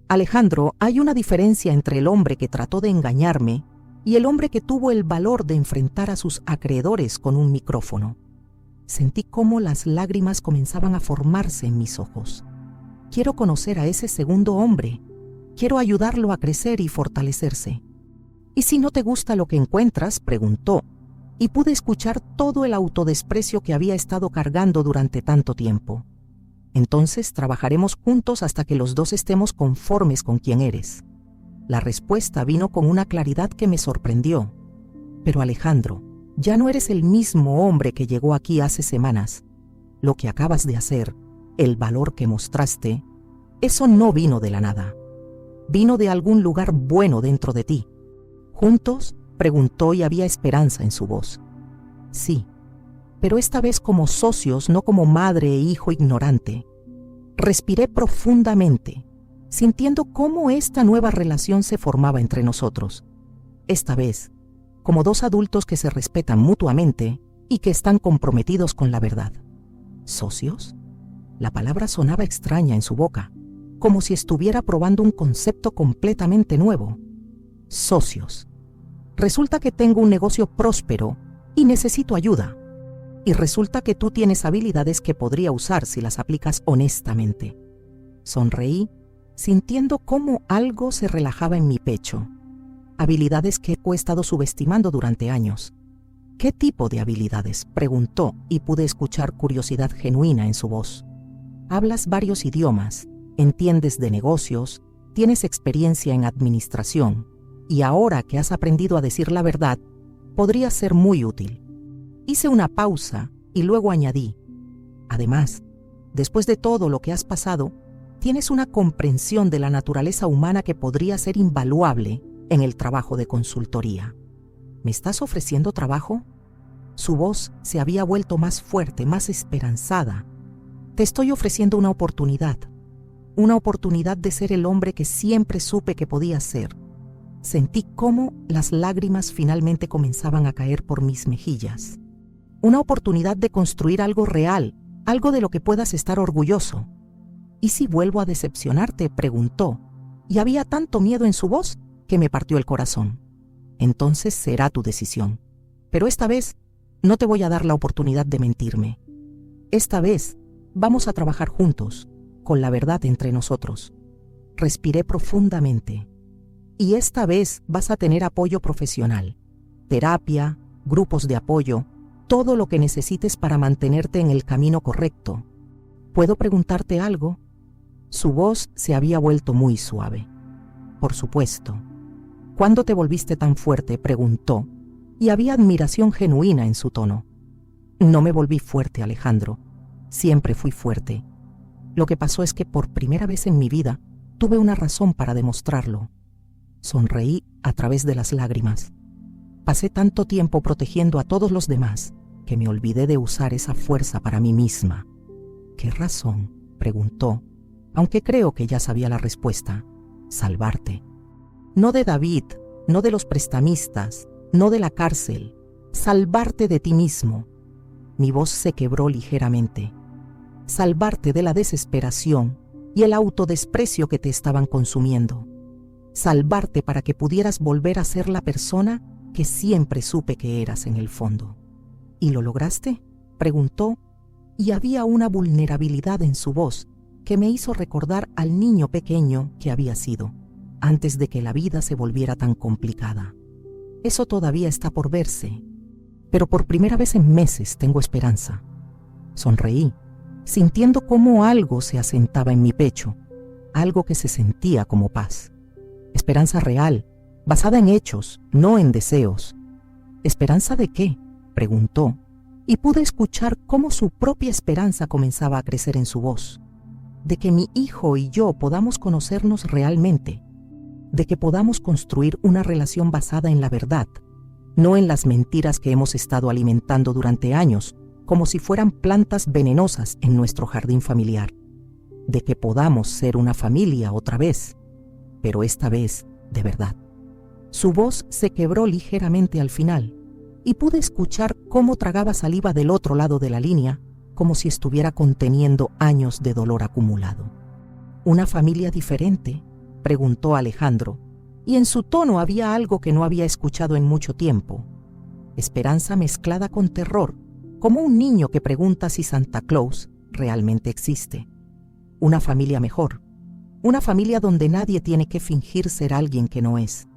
Alejandro, hay una diferencia entre el hombre que trató de engañarme y el hombre que tuvo el valor de enfrentar a sus acreedores con un micrófono. Sentí cómo las lágrimas comenzaban a formarse en mis ojos. Quiero conocer a ese segundo hombre. Quiero ayudarlo a crecer y fortalecerse. ¿Y si no te gusta lo que encuentras?, preguntó, y pude escuchar todo el autodesprecio que había estado cargando durante tanto tiempo. Entonces trabajaremos juntos hasta que los dos estemos conformes con quien eres. La respuesta vino con una claridad que me sorprendió. Pero Alejandro, ya no eres el mismo hombre que llegó aquí hace semanas. Lo que acabas de hacer, el valor que mostraste, eso no vino de la nada. Vino de algún lugar bueno dentro de ti. ¿Juntos?, preguntó, y había esperanza en su voz. Sí, pero esta vez como socios, no como madre e hijo ignorante. Respiré profundamente, sintiendo cómo esta nueva relación se formaba entre nosotros. Esta vez, como dos adultos que se respetan mutuamente y que están comprometidos con la verdad. ¿Socios? La palabra sonaba extraña en su boca, como si estuviera probando un concepto completamente nuevo. Socios. Resulta que tengo un negocio próspero y necesito ayuda. Y resulta que tú tienes habilidades que podría usar si las aplicas honestamente. Sonreí, sintiendo cómo algo se relajaba en mi pecho. Habilidades que he estado subestimando durante años. ¿Qué tipo de habilidades?, preguntó, y pude escuchar curiosidad genuina en su voz. Hablas varios idiomas, entiendes de negocios, tienes experiencia en administración, y ahora que has aprendido a decir la verdad, podría ser muy útil. Hice una pausa y luego añadí, además, después de todo lo que has pasado, tienes una comprensión de la naturaleza humana que podría ser invaluable en el trabajo de consultoría. ¿Me estás ofreciendo trabajo? Su voz se había vuelto más fuerte, más esperanzada. Te estoy ofreciendo una oportunidad de ser el hombre que siempre supe que podía ser. Sentí cómo las lágrimas finalmente comenzaban a caer por mis mejillas. Una oportunidad de construir algo real, algo de lo que puedas estar orgulloso. ¿Y si vuelvo a decepcionarte?, preguntó, y había tanto miedo en su voz que me partió el corazón. Entonces será tu decisión. Pero esta vez no te voy a dar la oportunidad de mentirme. Esta vez vamos a trabajar juntos, con la verdad entre nosotros. Respiré profundamente. Y esta vez vas a tener apoyo profesional, terapia, grupos de apoyo, todo lo que necesites para mantenerte en el camino correcto. ¿Puedo preguntarte algo? Su voz se había vuelto muy suave. Por supuesto. ¿Cuándo te volviste tan fuerte?, preguntó, y había admiración genuina en su tono. No me volví fuerte, Alejandro. Siempre fui fuerte. Lo que pasó es que por primera vez en mi vida tuve una razón para demostrarlo. Sonreí a través de las lágrimas. Pasé tanto tiempo protegiendo a todos los demás que me olvidé de usar esa fuerza para mí misma. ¿Qué razón?, preguntó, aunque creo que ya sabía la respuesta. Salvarte. No de David, no de los prestamistas, no de la cárcel. Salvarte de ti mismo. Mi voz se quebró ligeramente. Salvarte de la desesperación y el autodesprecio que te estaban consumiendo. Salvarte para que pudieras volver a ser la persona que siempre supe que eras en el fondo. ¿Y lo lograste?, preguntó, y había una vulnerabilidad en su voz que me hizo recordar al niño pequeño que había sido, antes de que la vida se volviera tan complicada. Eso todavía está por verse, pero por primera vez en meses tengo esperanza. Sonreí, sintiendo cómo algo se asentaba en mi pecho, algo que se sentía como paz. Esperanza real, basada en hechos, no en deseos. ¿Esperanza de qué?, preguntó, y pude escuchar cómo su propia esperanza comenzaba a crecer en su voz. de que mi hijo y yo podamos conocernos realmente, de que podamos construir una relación basada en la verdad, no en las mentiras que hemos estado alimentando durante años, como si fueran plantas venenosas en nuestro jardín familiar, de que podamos ser una familia otra vez, pero esta vez de verdad. Su voz se quebró ligeramente al final, y pude escuchar cómo tragaba saliva del otro lado de la línea, como si estuviera conteniendo años de dolor acumulado. ¿Una familia diferente?, preguntó Alejandro, y en su tono había algo que no había escuchado en mucho tiempo. Esperanza mezclada con terror, como un niño que pregunta si Santa Claus realmente existe. Una familia mejor, una familia donde nadie tiene que fingir ser alguien que no es,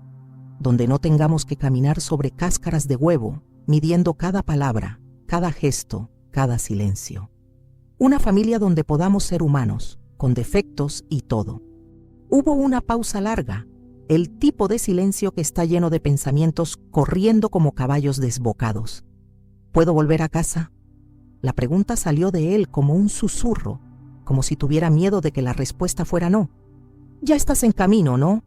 donde no tengamos que caminar sobre cáscaras de huevo, midiendo cada palabra, cada gesto, cada silencio. Una familia donde podamos ser humanos, con defectos y todo. Hubo una pausa larga, el tipo de silencio que está lleno de pensamientos corriendo como caballos desbocados. ¿Puedo volver a casa? La pregunta salió de él como un susurro, como si tuviera miedo de que la respuesta fuera no. Ya estás en camino, ¿no?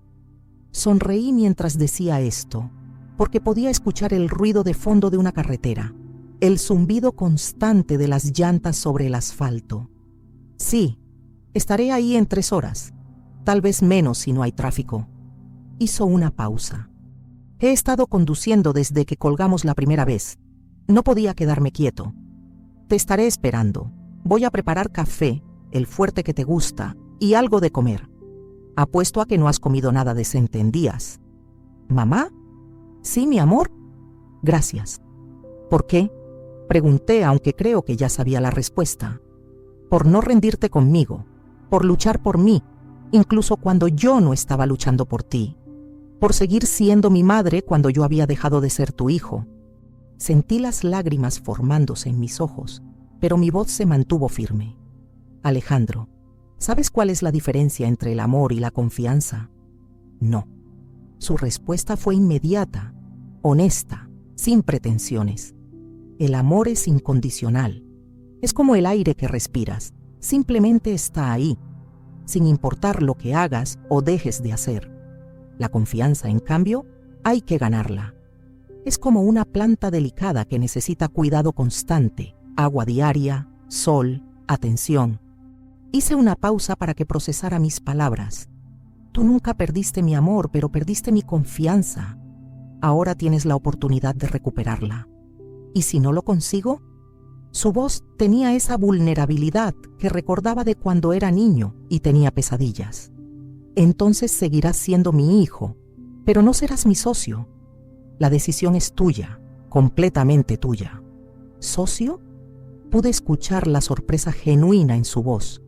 Sonreí mientras decía esto, porque podía escuchar el ruido de fondo de una carretera, el zumbido constante de las llantas sobre el asfalto. Sí, estaré ahí en 3 horas, tal vez menos si no hay tráfico. Hizo una pausa. He estado conduciendo desde que colgamos la primera vez. No podía quedarme quieto. Te estaré esperando. Voy a preparar café, el fuerte que te gusta, y algo de comer. Apuesto a que no has comido nada decente en días. ¿Mamá? Sí, mi amor. Gracias. ¿Por qué? Pregunté, aunque creo que ya sabía la respuesta. Por no rendirte conmigo, por luchar por mí, incluso cuando yo no estaba luchando por ti, por seguir siendo mi madre cuando yo había dejado de ser tu hijo. Sentí las lágrimas formándose en mis ojos, pero mi voz se mantuvo firme. Alejandro, ¿sabes cuál es la diferencia entre el amor y la confianza? No. Su respuesta fue inmediata, honesta, sin pretensiones. El amor es incondicional. Es como el aire que respiras. Simplemente está ahí, sin importar lo que hagas o dejes de hacer. La confianza, en cambio, hay que ganarla. Es como una planta delicada que necesita cuidado constante, agua diaria, sol, atención. Hice una pausa para que procesara mis palabras. Tú nunca perdiste mi amor, pero perdiste mi confianza. Ahora tienes la oportunidad de recuperarla. ¿Y si no lo consigo? Su voz tenía esa vulnerabilidad que recordaba de cuando era niño y tenía pesadillas. Entonces seguirás siendo mi hijo, pero no serás mi socio. La decisión es tuya, completamente tuya. ¿Socio? Pude escuchar la sorpresa genuina en su voz.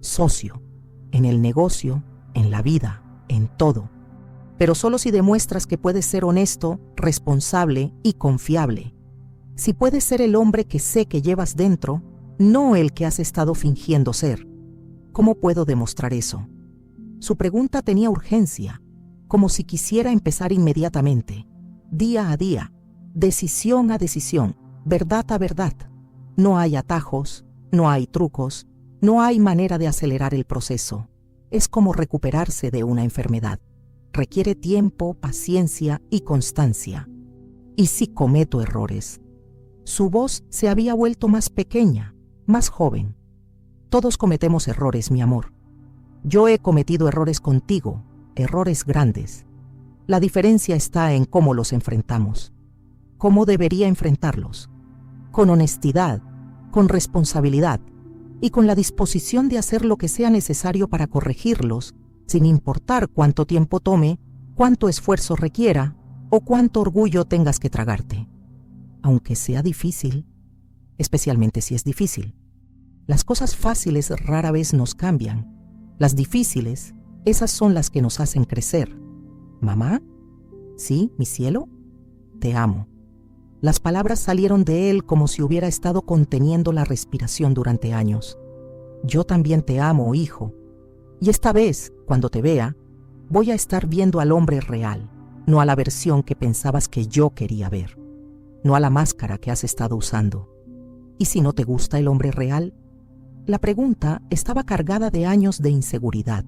Socio, en el negocio, en la vida, en todo. Pero solo si demuestras que puedes ser honesto, responsable y confiable. Si puedes ser el hombre que sé que llevas dentro, no el que has estado fingiendo ser. ¿Cómo puedo demostrar eso? Su pregunta tenía urgencia, como si quisiera empezar inmediatamente, día a día, decisión a decisión, verdad a verdad. No hay atajos, no hay trucos, no hay manera de acelerar el proceso. Es como recuperarse de una enfermedad. Requiere tiempo, paciencia y constancia. Y sí cometo errores. Su voz se había vuelto más pequeña, más joven. Todos cometemos errores, mi amor. Yo he cometido errores contigo, errores grandes. La diferencia está en cómo los enfrentamos. ¿Cómo debería enfrentarlos? Con honestidad, con responsabilidad y con la disposición de hacer lo que sea necesario para corregirlos, sin importar cuánto tiempo tome, cuánto esfuerzo requiera o cuánto orgullo tengas que tragarte. Aunque sea difícil, especialmente si es difícil. Las cosas fáciles rara vez nos cambian. Las difíciles, esas son las que nos hacen crecer. ¿Mamá? ¿Sí, mi cielo? Te amo. Las palabras salieron de él como si hubiera estado conteniendo la respiración durante años. Yo también te amo, hijo. Y esta vez, cuando te vea, voy a estar viendo al hombre real, no a la versión que pensabas que yo quería ver, no a la máscara que has estado usando. ¿Y si no te gusta el hombre real? La pregunta estaba cargada de años de inseguridad.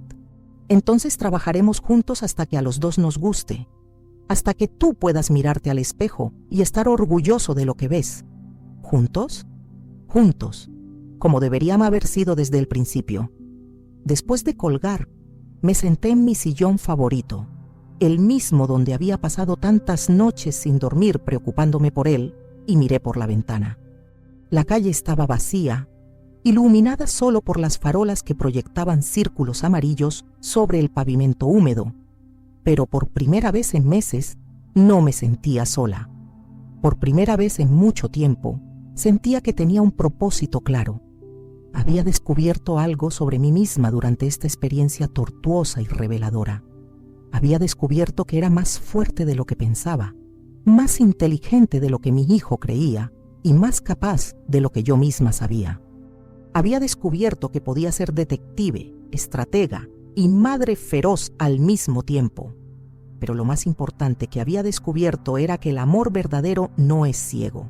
Entonces trabajaremos juntos hasta que a los dos nos guste, hasta que tú puedas mirarte al espejo y estar orgulloso de lo que ves. ¿Juntos? Juntos, como deberían haber sido desde el principio. Después de colgar, me senté en mi sillón favorito, el mismo donde había pasado tantas noches sin dormir preocupándome por él, y miré por la ventana. La calle estaba vacía, iluminada solo por las farolas que proyectaban círculos amarillos sobre el pavimento húmedo, pero por primera vez en meses no me sentía sola. Por primera vez en mucho tiempo sentía que tenía un propósito claro. Había descubierto algo sobre mí misma durante esta experiencia tortuosa y reveladora. Había descubierto que era más fuerte de lo que pensaba, más inteligente de lo que mi hijo creía y más capaz de lo que yo misma sabía. Había descubierto que podía ser detective, estratega y madre feroz al mismo tiempo. Pero lo más importante que había descubierto era que el amor verdadero no es ciego.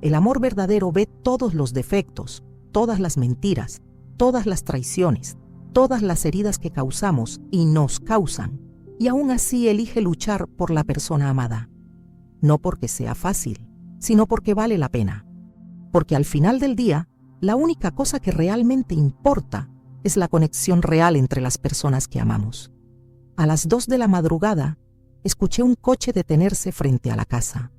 El amor verdadero ve todos los defectos, todas las mentiras, todas las traiciones, todas las heridas que causamos y nos causan, y aún así elige luchar por la persona amada. No porque sea fácil, sino porque vale la pena. Porque al final del día, la única cosa que realmente importa es la conexión real entre las personas que amamos. A las 2 de la madrugada, escuché un coche detenerse frente a la casa.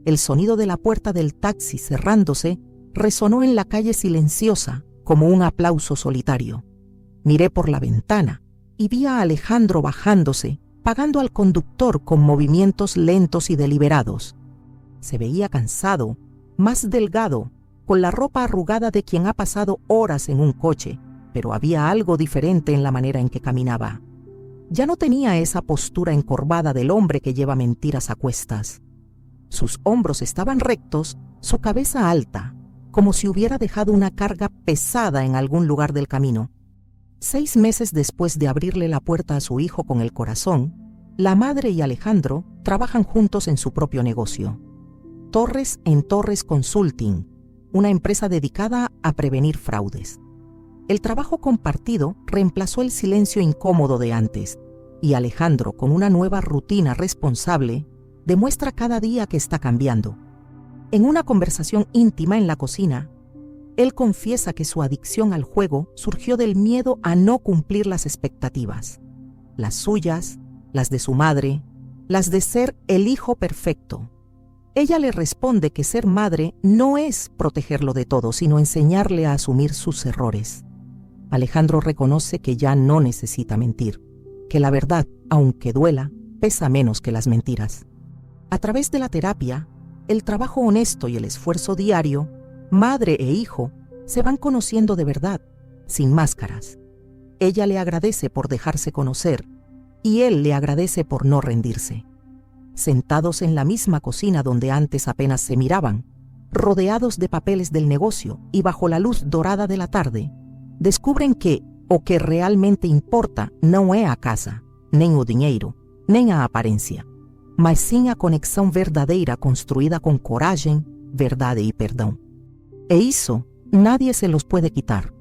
El sonido de la puerta del taxi cerrándose resonó en la calle silenciosa como un aplauso solitario. Miré por la ventana y vi a Alejandro bajándose, pagando al conductor con movimientos lentos y deliberados. Se veía cansado, más delgado, con la ropa arrugada de quien ha pasado horas en un coche, pero había algo diferente en la manera en que caminaba. Ya no tenía esa postura encorvada del hombre que lleva mentiras a cuestas. Sus hombros estaban rectos, su cabeza alta, como si hubiera dejado una carga pesada en algún lugar del camino. 6 meses después de abrirle la puerta a su hijo con el corazón, la madre y Alejandro trabajan juntos en su propio negocio. Torres en Torres Consulting, una empresa dedicada a prevenir fraudes. El trabajo compartido reemplazó el silencio incómodo de antes, y Alejandro, con una nueva rutina responsable, demuestra cada día que está cambiando. En una conversación íntima en la cocina, él confiesa que su adicción al juego surgió del miedo a no cumplir las expectativas, las suyas, las de su madre, las de ser el hijo perfecto. Ella le responde que ser madre no es protegerlo de todo, sino enseñarle a asumir sus errores. Alejandro reconoce que ya no necesita mentir, que la verdad, aunque duela, pesa menos que las mentiras. A través de la terapia, el trabajo honesto y el esfuerzo diario, madre e hijo se van conociendo de verdad, sin máscaras. Ella le agradece por dejarse conocer y él le agradece por no rendirse. Sentados en la misma cocina donde antes apenas se miraban, rodeados de papeles del negocio y bajo la luz dorada de la tarde, descubren que o que realmente importa não é a casa, nem o dinheiro, nem a aparência, mas sim a conexão verdadeira construída com coragem, verdade e perdão. E isso nadie se los puede quitar.